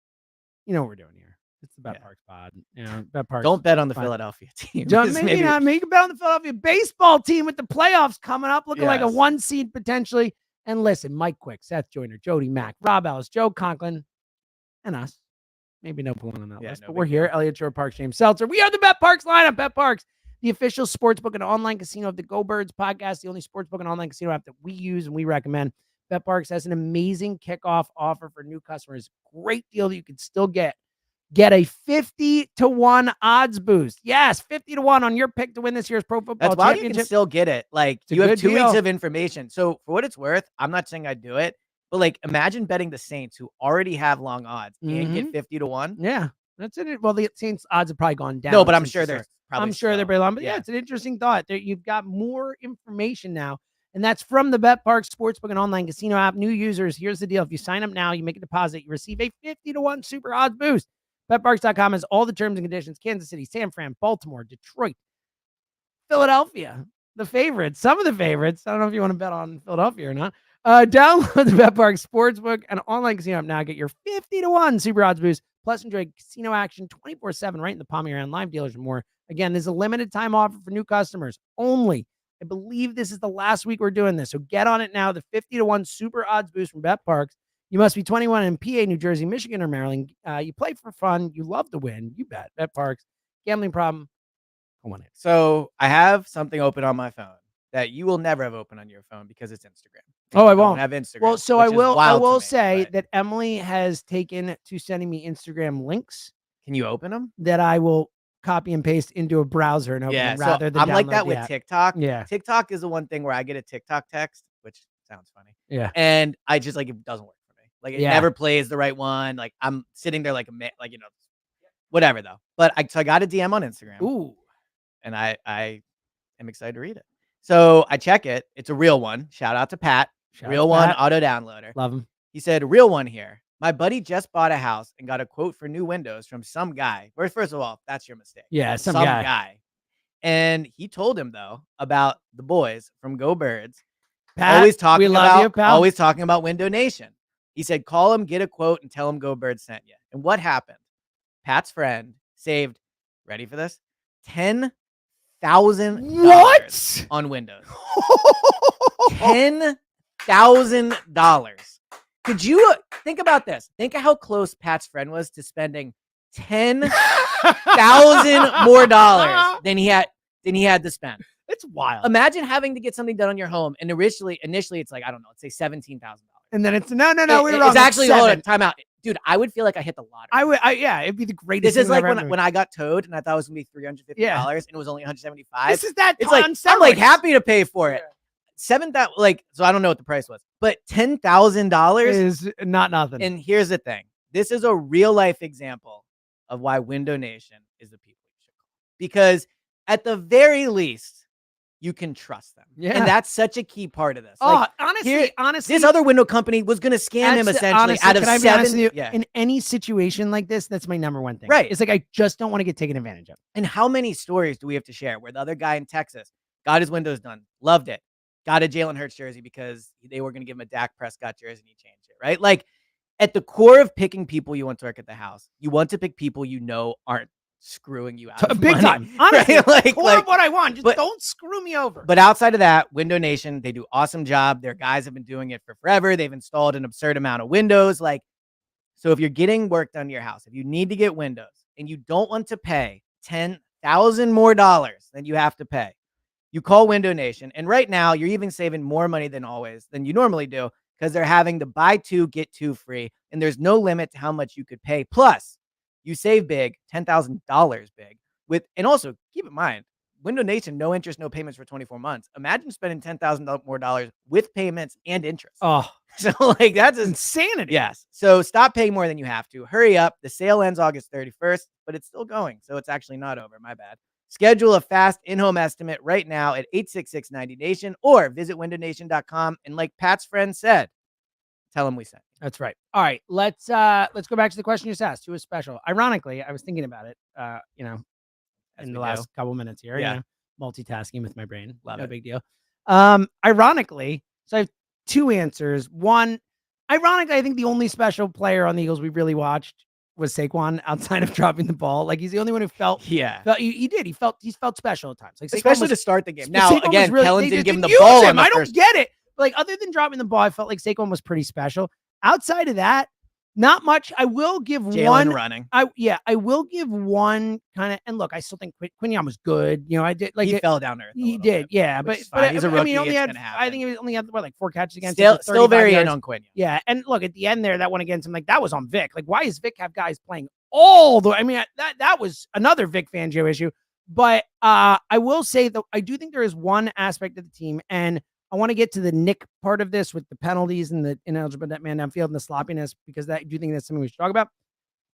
you know what we're doing here. It's the Bet Parks pod. Bet Parks. Don't bet on the Philadelphia team. Maybe not. Maybe you can bet on the Philadelphia baseball team with the playoffs coming up, looking like a 1 seed potentially. And listen, Mike Quick, Seth Joyner, Jody Mack, Rob Ellis, Joe Conklin, and us. Maybe no one on that list, but we're here. Eliot Shorr-Parks, James Seltzer. We are the Bet Parks lineup. Bet Parks, the official sportsbook and online casino of the Go Birds podcast, the only sportsbook and online casino app that we use and we recommend. Bet Parks has an amazing kickoff offer for new customers. Great deal that you can still get. Get a 50-1 odds boost. Yes, 50-1 on your pick to win this year's Pro Football Championship. You can still get it. Like, you have 2 weeks of information. So for what it's worth, I'm not saying I'd do it, but like, imagine betting the Saints who already have long odds and get 50-1. Yeah, that's it. Well, the Saints odds have probably gone down. No, but I'm sure they're pretty long. But yeah, it's an interesting thought. You've got more information now. And that's from the Bet Parks Sportsbook and online casino app. New users, here's the deal. If you sign up now, you make a deposit, you receive a 50-1 super odds boost. BetParks.com has all the terms and conditions. Kansas City, San Fran, Baltimore, Detroit, Philadelphia, the favorites, some of the favorites. I don't know if you want to bet on Philadelphia or not. Download the BetParks Sportsbook and online casino app now. Get your 50-1 super odds boost. Plus, enjoy casino action 24/7 right in the palm of your hand. Live dealers and more. Again, there's a limited time offer for new customers only. I believe this is the last week we're doing this. So get on it now. The 50-1 super odds boost from BetParks. You must be 21 in PA, New Jersey, Michigan, or Maryland. You play for fun. You love to win. You bet. Bet Parks. Gambling problem. Come on in. So I have something open on my phone that you will never have open on your phone because it's Instagram. Oh, I won't have Instagram. Well, so I will say that Emily has taken to sending me Instagram links. Can you open them? That I will copy and paste into a browser and open them rather than I'm like that with app. TikTok. Yeah. TikTok is the one thing where I get a TikTok text, which sounds funny. Yeah. And I just like, it doesn't work. Like, it never plays the right one. Like, I'm sitting there like whatever though. But I got a DM on Instagram. Ooh. And I am excited to read it. So I check it. It's a real one. Shout out to Pat. Real one auto downloader. Love him. He said, real one here. My buddy just bought a house and got a quote for new windows from some guy. First of all, that's your mistake. Yeah, some guy. And he told him though about the boys from Go Birds. Pat, always talking always talking about Window Nation. He said, call him, get a quote, and tell him Go Birds sent you. And what happened? Pat's friend saved, ready for this? $10,000 on Windows. $10,000. Could you think about this? Think of how close Pat's friend was to spending $10,000 more dollars than he had to spend. It's wild. Imagine having to get something done on your home, and initially it's like, I don't know, let's say $17,000. And then it's no, we're wrong. It's actually hold on, time out. Dude, I would feel like I hit the lottery. Yeah, it'd be the greatest. This is like when I got towed and I thought it was gonna be $350 and it was only $175. This is that. It's like I'm like happy to pay for it. $7,000, so I don't know what the price was, but $10,000 is not nothing. And here's the thing: this is a real life example of why Window Nation is the people you should call, because at the very least, you can trust them. Yeah. And that's such a key part of this. Honestly, this other window company was going to scam him essentially out of $7. In any situation like this, that's my number one thing. Right. It's like, I just don't want to get taken advantage of. And how many stories do we have to share where the other guy in Texas got his windows done, loved it, got a Jalen Hurts jersey because they were going to give him a Dak Prescott jersey and he changed it, right? Like, at the core of picking people you want to work at the house, you want to pick people you know aren't screwing you out of big money. Time. Honestly, right? like what I want. Just don't screw me over. But outside of that, Window Nation, they do an awesome job. Their guys have been doing it for forever. They've installed an absurd amount of windows. Like, so if you're getting work done to your house, if you need to get windows and you don't want to pay $10,000 more than you have to pay, you call Window Nation. And right now, you're even saving more money than you normally do, because they're having the buy two, get two free. And there's no limit to how much you could pay. Plus, you save big, $10,000 big. And also, keep in mind, Window Nation, no interest, no payments for 24 months. Imagine spending $10,000 more with payments and interest. Oh, so like that's insanity. Yes. So stop paying more than you have to. Hurry up. The sale ends August 31st, but it's still going. So it's actually not over. My bad. Schedule a fast in-home estimate right now at 866-90Nation or visit windownation.com. And like Pat's friend said, tell him we sent. That's right. All right, let's go back to the question you just asked. Who is special? Ironically, I was thinking about it, in the last couple minutes here. Yeah. Multitasking with my brain. No big deal. Ironically, so I have two answers. One, ironically, I think the only special player on the Eagles we really watched was Saquon outside of dropping the ball. Like he's the only one who felt he felt special at times. Like especially to start the game. Now Saquon again, really, Kellen didn't give him the use ball. I don't get it. Like other than dropping the ball, I felt like Saquon was pretty special. Outside of that, not much. I will give Jalen running. I will give one kind of. And look, I still think Quinion was good. You know, I did like he fell down there. He did, yeah. But he's a rookie. I think he only had like 4 catches against. Still very in on Quinion. Yeah, and look at the end there, that one against him, like that was on Vic. Like, why does Vic have guys playing all the? I mean, that was another Vic Fangio issue. But I will say though, I do think there is one aspect of the team, and I want to get to the Nick part of this with the penalties and the ineligible man downfield and the sloppiness, because I do think that's something we should talk about.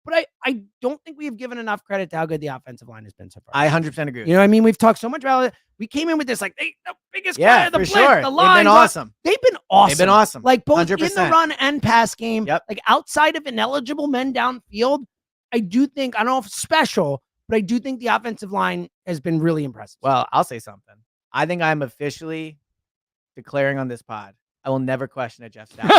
But I don't think we have given enough credit to how good the offensive line has been so far. I 100% agree. You know what I mean? We've talked so much about it. We came in with this like the biggest guy of the blitz, the line. They've been awesome. They've been awesome. Like both 100%. in the run and pass game. Yep. Like outside of ineligible men downfield, I do think, I don't know if it's special, but I do think the offensive line has been really impressive. Well, I'll say something. I think I'm officially declaring on this pod, I will never question a Jeff Stafford.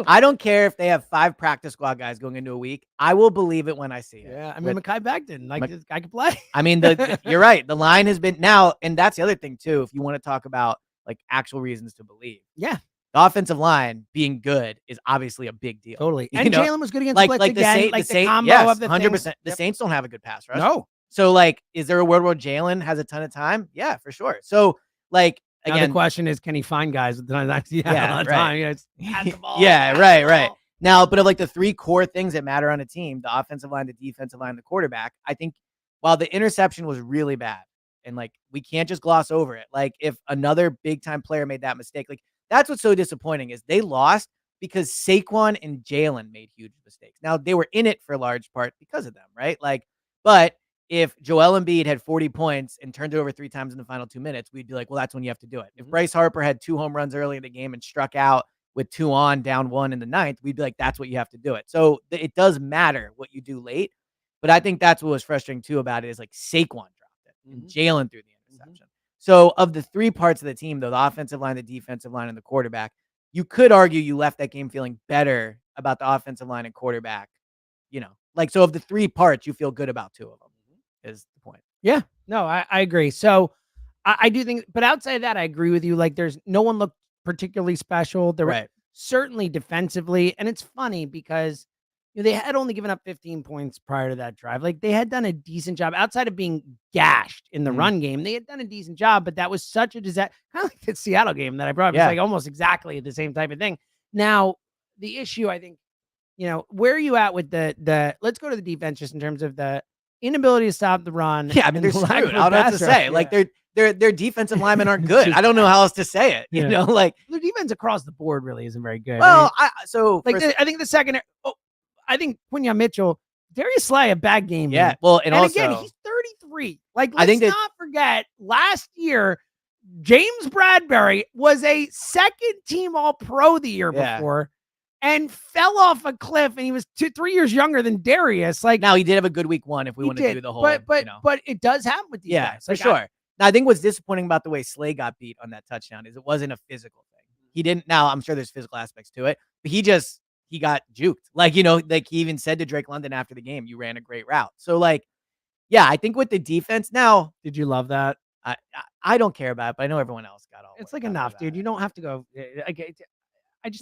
I don't care if they have 5 practice squad guys going into a week. I will believe it when I see it. Yeah, I mean, Mekhi Becton, like this guy can play. I mean, you're right. The line has been now, and that's the other thing too. If you want to talk about like actual reasons to believe, yeah, the offensive line being good is obviously a big deal. Totally. And Jalen was good against blitz again. The combo yes, of the 100%. The Saints don't have a good pass rush. No. So like, is there a world where Jalen has a ton of time? Yeah, for sure. So like. Again, now the question is, can he find guys with time? Right. Now, but of like the 3 core things that matter on a team, the offensive line, the defensive line, the quarterback, I think while the interception was really bad, and like we can't just gloss over it. Like if another big time player made that mistake, like that's what's so disappointing is they lost because Saquon and Jalen made huge mistakes. Now they were in it for a large part because of them, right? Like, but if Joel Embiid had 40 points and turned it over 3 times in the final 2 minutes, we'd be like, well, that's when you have to do it. If Bryce Harper had 2 home runs early in the game and struck out with 2 on, down 1 in the 9th, we'd be like, that's what you have to do it. So it does matter what you do late. But I think that's what was frustrating too about it is like Saquon dropped it and Jalen threw the interception. So of the 3 parts of the team, though, the offensive line, the defensive line, and the quarterback, you could argue you left that game feeling better about the offensive line and quarterback. You know, like, so of the 3 parts, you feel good about 2 of them. Is the point. Yeah, no, I agree. So I do think, but outside of that, I agree with you. Like there's no one looked particularly special. There were certainly defensively. And it's funny because they had only given up 15 points prior to that drive. Like they had done a decent job outside of being gashed in the run game. They had done a decent job, but that was such a disaster. Kind of like the Seattle game that I brought up. It's like almost exactly the same type of thing. Now, the issue, I think, where are you at with the let's go to the defense just in terms of the inability to stop the run. Yeah, I mean, they're screwed. I don't know what to say. Like their defensive linemen aren't good. I don't know how else to say it. You know, like their defense across the board really isn't very good. Well, I think the second. I think Quinion Mitchell, Darius Slay, a bad game. Yeah. Man. Well, and also again, he's 33. Like let's not forget last year, James Bradbury was a second team All-Pro the year before. And fell off a cliff, and he was 3 years younger than Darius. Like now, he did have a good week 1. If we want to do the whole, but it does happen with these guys, for sure. Now, I think what's disappointing about the way Slay got beat on that touchdown is it wasn't a physical thing. He didn't. Now, I'm sure there's physical aspects to it, but he got juked. Like like he even said to Drake London after the game, "You ran a great route." So like, yeah, I think with the defense now, did you love that? I don't care about it, but I know everyone else got all. It's like enough, dude. You don't have to go.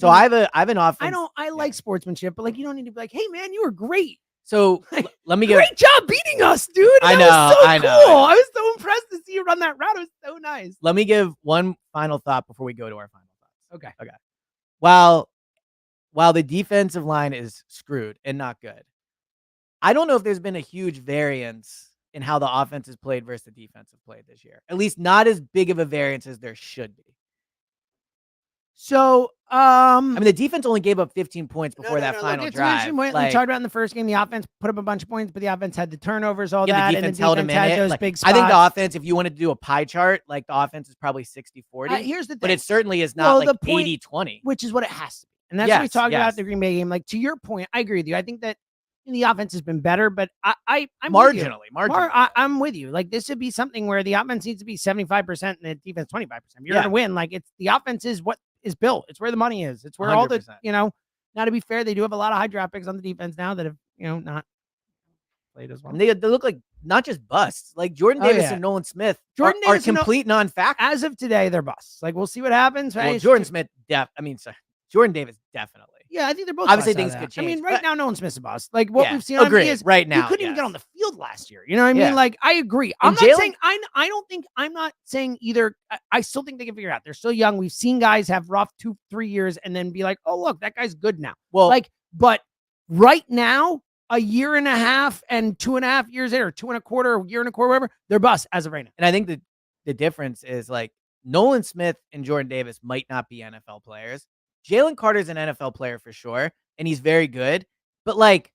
I have an offense. I like sportsmanship, but like you don't need to be like, hey man, you were great. So let me great job beating us, dude. I know. I was so impressed to see you run that route. It was so nice. Let me give one final thought before we go to our final thoughts. Okay. While the defensive line is screwed and not good, I don't know if there's been a huge variance in how the offense is played versus the defense have played this year. At least not as big of a variance as there should be. So, I mean, the defense only gave up 15 points before that final drive. We talked about in the first game, the offense put up a bunch of points, but the offense had the turnovers, that. The defense held them in it. Those big spots. I think the offense, if you wanted to do a pie chart, like the offense is probably 60-40. Here's the thing. But it certainly is not like 80-20. Which is what it has to be. And that's what we talked about the Green Bay game. Like, to your point, I agree with you. I think that the offense has been better, but I'm marginally. I'm with you. Like, this would be something where the offense needs to be 75% and the defense 25%. You're going to win. Like, it's the offense is what is built. It's where the money is. It's where 100%. All the, Now, to be fair, they do have a lot of high draft picks on the defense now that have, not played as well. And they look like not just busts. Like Jordan Davis and Nolan Smith are complete non-factors. As of today, they're busts. Like, we'll see what happens. Right? Well, Jordan Davis, definitely. Yeah, I think they're both. Obviously, things could change. I mean, right now, Nolan Smith's a bust. Like what we've seen on him is right now. He couldn't even get on the field last year. You know what I mean? Like, I agree. I'm not saying either. I still think they can figure it out. They're still young. We've seen guys have rough 2-3 years and then be like, oh, look, that guy's good now. Well, but right now, a year and a half and 2.5 years in, or 2.25, a year and a quarter, whatever, they're busts as of right now. And I think the difference is like Nolan Smith and Jordan Davis might not be NFL players. Jalen Carter's an NFL player for sure, and he's very good. But like,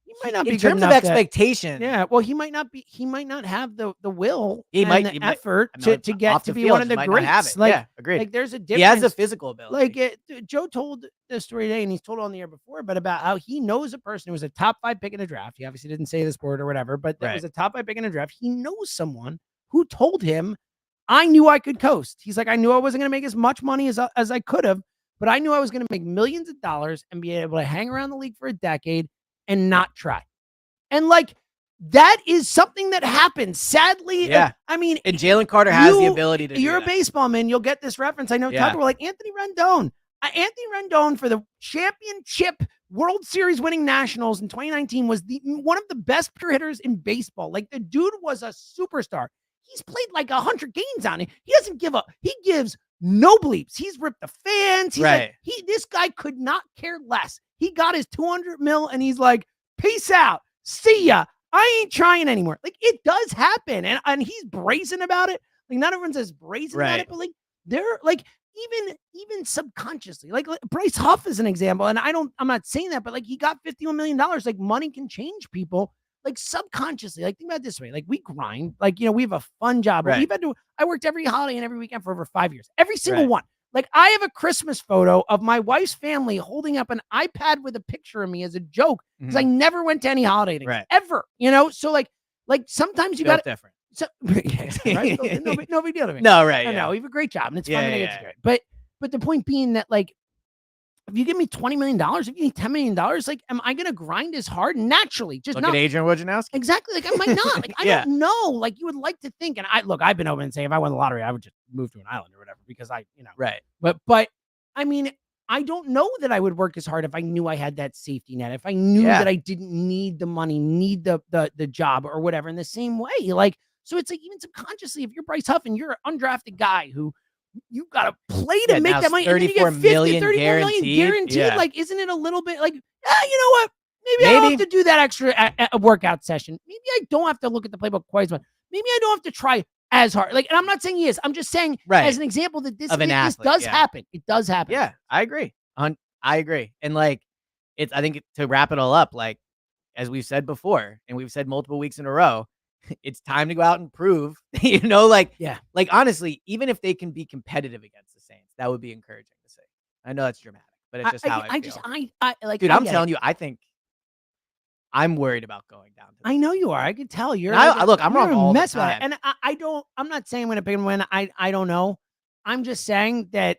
he might not be in terms of expectation. Well, he might not be. He might not have the will. The effort to get to be one of the greats. Like, agreed. Like, there's a difference. He has the physical ability. Like Joe told the story today, and he's told on the air before, but about how he knows a person who was a top 5 pick in the draft. He obviously didn't say the sport or whatever, but that was a top 5 pick in the draft. He knows someone who told him, "I knew I could coast." He's like, "I knew I wasn't going to make as much money as I could have, but I knew I was going to make millions of dollars and be able to hang around the league for a decade and not try." And like, that is something that happens. Sadly, I mean, and Jalen Carter has the ability to. You're a baseball man. You'll get this reference. I know. Tucker, like Anthony Rendon. Anthony Rendon for the championship World Series winning Nationals in 2019 was one of the best pure hitters in baseball. Like, the dude was a superstar. He's played like 100 games on it. He doesn't give up. He gives no bleeps. He's ripped the fans. He's like, this guy could not care less. He got his 200 mil and he's like, peace out. See ya. I ain't trying anymore. Like, it does happen. And he's brazen about it. Like, not everyone says brazen about it, but like, they're like, even subconsciously, like Bryce Huff is an example. And I'm not saying that, but like, he got $51 million. Like, money can change people. Like, subconsciously, like, think about it this way. Like, we grind, like, we have a fun job. I worked every holiday and every weekend for over 5 years, every single one. Like, I have a Christmas photo of my wife's family holding up an iPad with a picture of me as a joke, because I never went to any holiday things, ever, So like sometimes you got different. So, right? No big deal to me. No, right. No, you have a great job and it's fun. It's great. But the point being that, like, if you give me $20 million, if you give me $10 million, like, am I going to grind as hard naturally? Just look at Adrian Wojnarowski. Exactly. Like, I might not. Like, I don't know. Like, you would like to think. And I've been open and saying, if I won the lottery, I would just move to an island or whatever, because Right. But I mean, I don't know that I would work as hard if I knew I had that safety net. If I knew that I didn't need the money, need the job or whatever, in the same way. Like, so it's like, even subconsciously, if you're Bryce Huff and you're an undrafted guy who you got to play to make that money, and then you get 34 million guaranteed. Like, isn't it a little bit like, you know what? Maybe I don't have to do that extra a workout session. Maybe I don't have to look at the playbook quite as much. Maybe I don't have to try as hard. Like, and I'm not saying he is. I'm just saying as an example that this does happen. It does happen. Yeah, I agree. I agree. And like, I think to wrap it all up, like, as we've said before, and we've said multiple weeks in a row, it's time to go out and prove, like, honestly, even if they can be competitive against the Saints, that would be encouraging to see. I know that's dramatic, but it's just how I feel. Dude, I'm telling you, I think I'm worried about going down. I know you are. I can tell you're. Look, I'm wrong all the time. And I'm not saying I'm going to pick and win. I don't know. I'm just saying that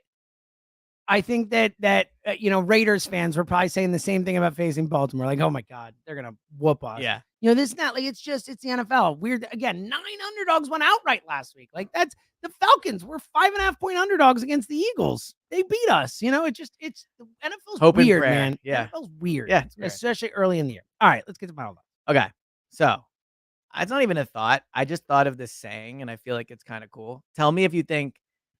I think that Raiders fans were probably saying the same thing about facing Baltimore. Like, oh my God, they're going to whoop us. Yeah. This is not like, it's the NFL. Weird. Again, 9 underdogs went outright last week. Like, that's the Falcons. We're 5.5 point underdogs against the Eagles. They beat us. The NFL's weird, man. Yeah. NFL's weird. Yeah. Especially early in the year. All right, let's get to final thoughts. Okay. So it's not even a thought. I just thought of this saying and I feel like it's kind of cool. Tell me if you think,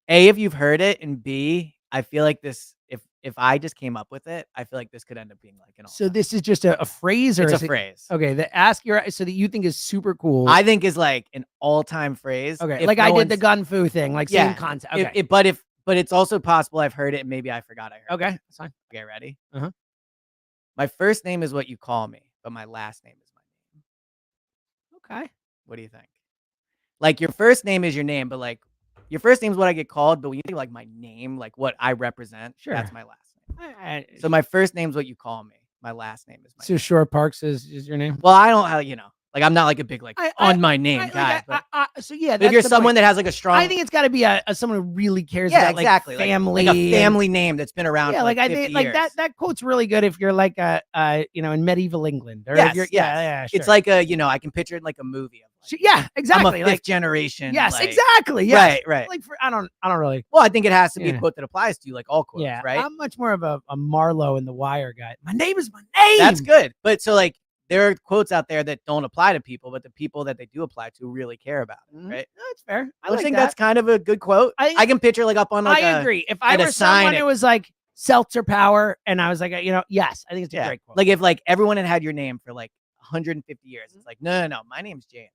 A, if you've heard it, and B, I feel like this, if I just came up with it, I feel like this could end up being like an all. So this is just a phrase, or it's a phrase? Okay, so that you think is super cool. I think is like an all-time phrase. Okay, like I did the gun fu thing, like same concept. Okay, but it's also possible I've heard it and maybe I forgot I heard. Okay, it. That's fine. Okay, ready? Uh-huh. My first name is what you call me, but my last name is my name. Okay. What do you think? Like, your first name is your name, but like, your first name is what I get called, but when you think like my name, like what I represent, that's my last name. So my first name is what you call me. My last name is my name. Shorr-Parks is your name? Well, I don't, Like I'm not like a big on my name guy. So yeah, but if you're someone that has like a strong, I think it's got to be a someone who really cares about exactly. family, like a family name that's been around. Yeah, for like I 50 think years. that quote's really good if you're like in medieval England, or yes, if you're sure. It's like I can picture it in like a movie. Yeah, exactly. I'm a fifth generation. Yes, exactly. Yes. Right. Like I don't really. Well, I think it has to be a quote that applies to you, like all quotes, right? I'm much more of a Marlowe in The Wire guy. My name is my name. That's good. But so like there are quotes out there that don't apply to people, but the people that they do apply to really care about it, right? That's fair. I think that's kind of a good quote. I can picture like up on like I agree. If I were someone who was like Seltzer Power, and I was like, yes, I think it's a great quote. Like if like everyone had your name for like 150 years, it's like, no, my name's James.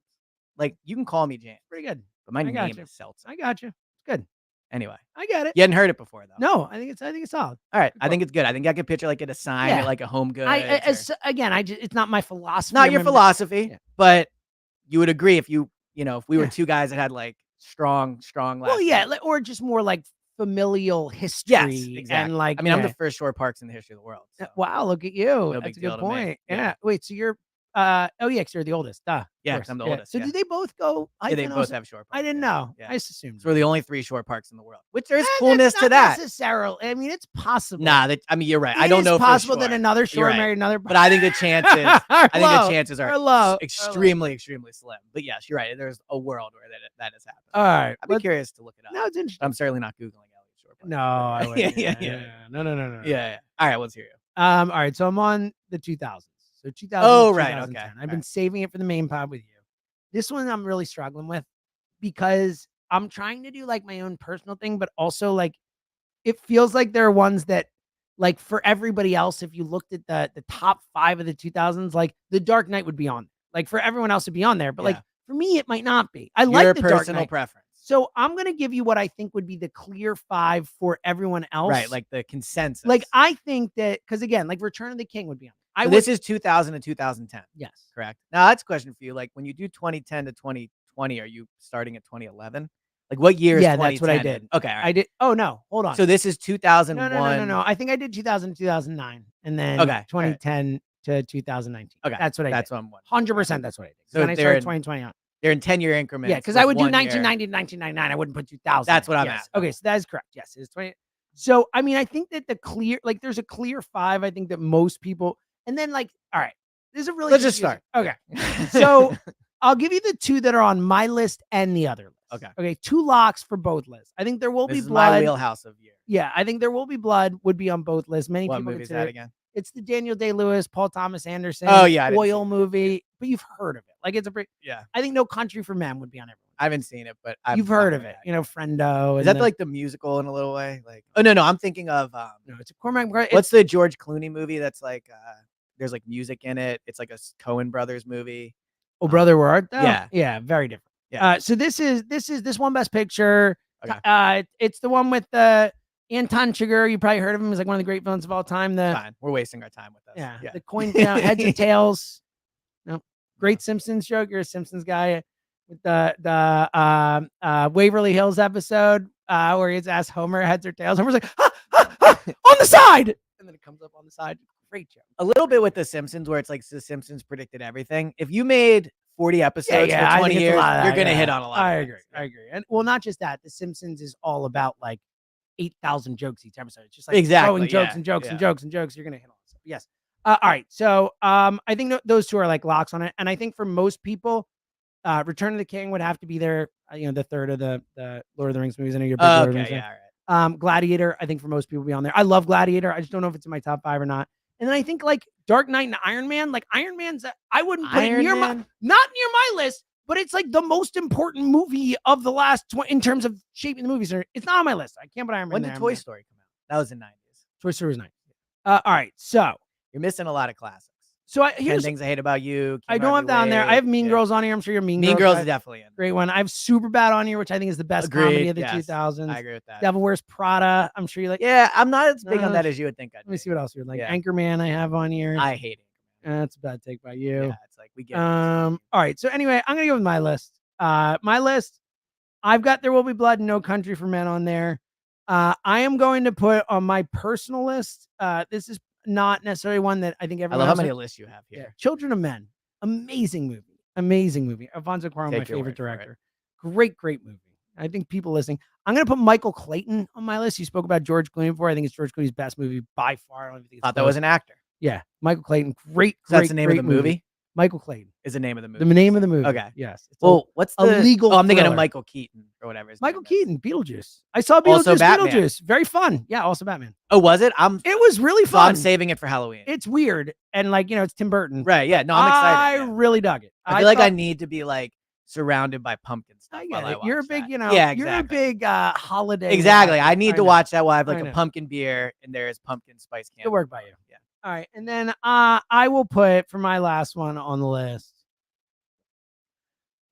Like you can call me James. Pretty good. But my name is Seltzer. I got you. It's good. Anyway, I get it. You hadn't heard it before, though. No, I think it's solid. All right, I think it's good. I think I could picture like at a sign at like a Home Goods. It's not my philosophy. Not your philosophy, but you would agree if if we were two guys that had like strong last. Well, or just more like familial history. Yes, exactly. And like, I'm the first Shorr-Parks in the history of the world. So. Wow, look at you. That's a good point. Yeah. Wait, so you're because you're the oldest. Yeah, because I'm the oldest. So do they both go? Yeah, they both have Shorr-Parks. I didn't know. Yeah. I just assumed. So we're the only 3 Shorr-Parks in the world, which there's coolness to that. Necessarily. I mean, it's possible. Nah, you're right. I don't know. It's possible that another Shorr married another. But I think the chances are low. Extremely slim. But yes, you're right. There's a world where that has happened. All right. I'd be curious to look it up. No, it's interesting. I'm certainly not Googling Eliot Shorr-Parks. No, I wouldn't. Yeah. No. Yeah. All right, let's hear you. All right. So I'm on the 2000s. So 2000. Oh, right. Okay. I've been saving it for the main pod with you. This one I'm really struggling with because I'm trying to do like my own personal thing, but also like it feels like there are ones that like for everybody else, if you looked at the top 5 of the 2000s, like The Dark Knight would be on there. Like for everyone else, it'd be on there, but like for me, it might not be. I like The Dark Knight. Your personal preference. So I'm going to give you what I think would be the clear 5 for everyone else. Right, like the consensus. Like I think that, because again, like Return of the King would be on. This is 2000 to 2010. Yes. Correct. Now, that's a question for you. Like when you do 2010 to 2020, are you starting at 2011? Like what year is 2010? Yeah, that's what I did. Okay. Right. I did. Oh, no. Hold on. So this is 2001. No. I think I did 2000 to 2009 and then 2010 to 2019. Okay. That's what I did. That's what I'm wondering. 100% that's what I did. So then I started 2020 on. They're in 10-year increments. Yeah, because I would do 1990 to 1999. I wouldn't put 2000. That's what I'm at. Okay, so that is correct. Yes, it's 20. So, I mean, I think that there's a clear 5. I think that most people, and then like, all right, this is a really. Let's just start. Okay. So I'll give you the 2 that are on my list and the other list. Okay. 2 locks for both lists. I think There Will Be Blood. My wheelhouse of year. Yeah, I think There Will Be Blood would be on both lists. Many what people movie is that again? It's the Daniel Day-Lewis, Paul Thomas Anderson, oil movie, but you've heard of it. Like it's I think No Country for Men would be on everyone. I haven't seen it, but you've heard of it. Friendo. Is that like the musical in a little way? Like, oh no, I'm thinking of no, it's a Cormac. What's the George Clooney movie that's like there's like music in it? It's like a Coen Brothers movie. Oh, Brother, Where Art Thou? Yeah, very different. Yeah. So this one Best Picture. Okay. It's the one with the Anton Chigurh. You probably heard of him. He's like one of the great villains of all time. Fine. We're wasting our time with this. Yeah. The coin down, heads and tails. No, great Simpsons joke. You're a Simpsons guy. With the Waverly Hills episode where he asked Homer heads or tails. Homer's like, on the side, and then it comes up on the side. Great joke. A little bit with the Simpsons, where it's like the Simpsons predicted everything. If you made 40 episodes for 20 years, you're gonna hit on a lot. I agree. And well, not just that. The Simpsons is all about like 8,000 jokes each episode. It's just like throwing jokes and jokes and jokes and jokes. You're gonna hit on stuff. Yes. All right. So I think those 2 are like locks on it, and I think for most people. Return of the King would have to be there. The third of the Lord of the Rings movies. I know you're a big Lord of the Rings fan. All right. Gladiator, I think for most people will be on there. I love Gladiator. I just don't know if it's in my top 5 or not. And then I think like Dark Knight and Iron Man. Like Iron Man's, I wouldn't put it not near my list, but it's like the most important movie of the last in terms of shaping the movies. It's not on my list. I can't put Iron Man. When did Toy Story come out? That was in the 90s. Toy Story was 90s. All right, so you're missing a lot of classics. So here's 10 Things I Hate About You. I don't have that on there. I have Mean Girls on here. I'm sure you're Mean Girls. Mean Girls is definitely in. Great one. I have Superbad on here, which I think is the best comedy of the 2000s. I agree with that. Devil Wears Prada. I'm sure you like. Yeah, I'm not as big on that as you would think. Let me see what else you would like. Anchorman I have on here. I hate it. That's a bad take by you. Yeah, it's like we get. All right. So anyway, I'm gonna go with my list. My list. I've got There Will Be Blood and No Country for Men on there. I am going to put on my personal list. This is not necessarily one that I think everyone. I love how many lists you have here. Children of Men, amazing movie. Amazing movie. Alfonso Cuarón, my Take your favorite word for it. director. Great movie. I think people listening. I'm going to put Michael Clayton on my list. You spoke about George Clooney before. I think it's George Clooney's best movie by far. I don't think it's Thought that was an actor. Yeah, Michael Clayton. Great. That's the name of the movie. Michael Clayton is the name of the movie. The name of the movie. Okay. Yes. It's Well, what's the legal? Oh, I'm thinking of thriller. Michael Keaton or whatever. Michael Keaton, Beetlejuice. I saw Beetlejuice. Also Batman. Beetlejuice. Very fun. Yeah, also Batman. Oh, was it? It was really So fun. I'm saving it for Halloween. It's weird and it's Tim Burton. Right. Yeah. No, I'm excited. I really dug it. I feel like I need to be like surrounded by pumpkin stuff. I while get I it. watch You're a big, that. Yeah, exactly. You're a big holiday. Exactly. guy. I need to watch that while I have like I a know. pumpkin beer and there's pumpkin spice candy. Good work by you. Yeah. All right, and then I will put for my last one on the list.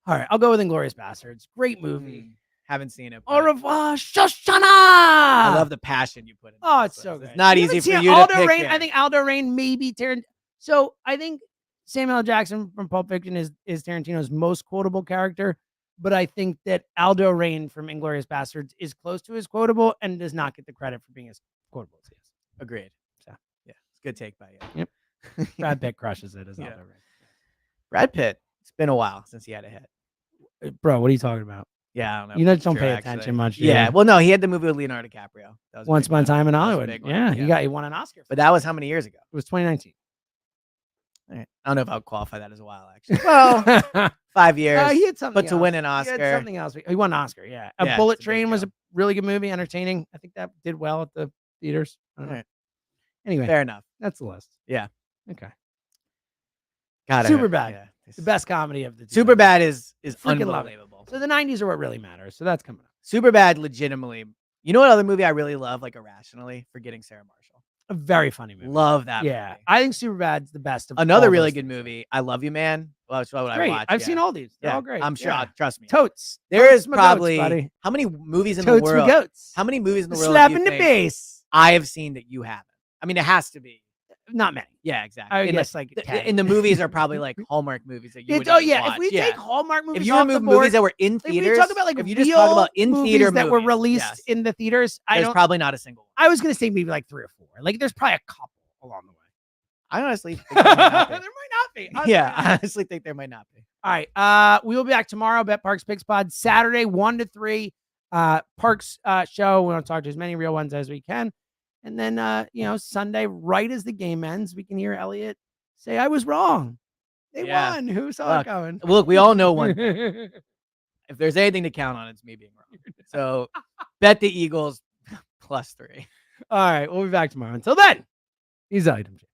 All right, I'll go with Inglourious Bastards. Great movie. Haven't seen it. Au revoir, Shoshana. I love the passion you put in. Oh, it's so good. It's not You easy haven't for seen you to Aldo pick Rain. here. I think Aldo Rain maybe Tarantino. So I think Samuel L. Jackson from Pulp Fiction is Tarantino's most quotable character, but I think that Aldo Rain from Inglourious Bastards is close to his quotable and does not get the credit for being as quotable as he is. Agreed. So yeah, it's a good take by you. Yep. Brad Pitt crushes it as Aldo Rain. Brad Pitt. It's been a while since he had a hit. Bro, what are you talking about? Yeah, I don't know. You just don't pay attention much. Yeah. Well, no, he had the movie with Leonardo DiCaprio. That was Once Upon a Time in That was a Hollywood. big one. Yeah, he won an Oscar. But that was how many years ago? It was 2019. All right. I don't know if I would qualify that as a while, actually. Well, 5 years. He had something but to else. win an He Oscar. had something else. He won an Oscar, yeah. Yeah, Bullet it's a big Train was a deal. really good movie, entertaining. I think that did well at the theaters. I don't know. Right. Anyway, Fair enough. that's the list. Yeah. Okay. Got it. Superbad. Yeah. The best comedy of the 2000s. Superbad is Freaking love it. unbelievable. So the 90s are what really matters. So that's coming up. Superbad, legitimately. You know what other movie I really love, like irrationally? Forgetting Sarah Marshall. A very funny movie. Love that Yeah. movie. I think Superbad's the best of Another all really those good things. movie. I Love You, Man. Well, that's what Great. I watched. I've seen all these. They're Yeah. all great. I'm sure. Yeah. Trust me. Totes. There Totes is my probably goats, buddy. how many movies in Totes the my world? goats. How many movies in the world? Slap do you in the think base. I have seen that you haven't. I mean, it has to be. Not many. Yeah, exactly. I And, guess like 10. and the movies are probably like Hallmark movies that you would. Oh yeah, watch. if we take Hallmark movies if you off remove the board, movies that were in if theaters, we talk about like if you just talk about in movies theater that were movies, released yes, in the theaters, there's probably not a single one. I was gonna say maybe like 3 or 4. Like there's probably a couple along the way. I honestly think There might not be. Yeah, I honestly think there might not be. All right. We will be back tomorrow. Bet Parks Picks Pod Saturday 1 to 3. Parks show. We want to talk to as many real ones as we can. And then Sunday, right as the game ends, we can hear Elliot say, "I was wrong. They won. Who saw it coming?" Look, we all know one thing. If there's anything to count on, it's me being wrong. So bet the Eagles +3. All right. We'll be back tomorrow. Until then, he's Item J.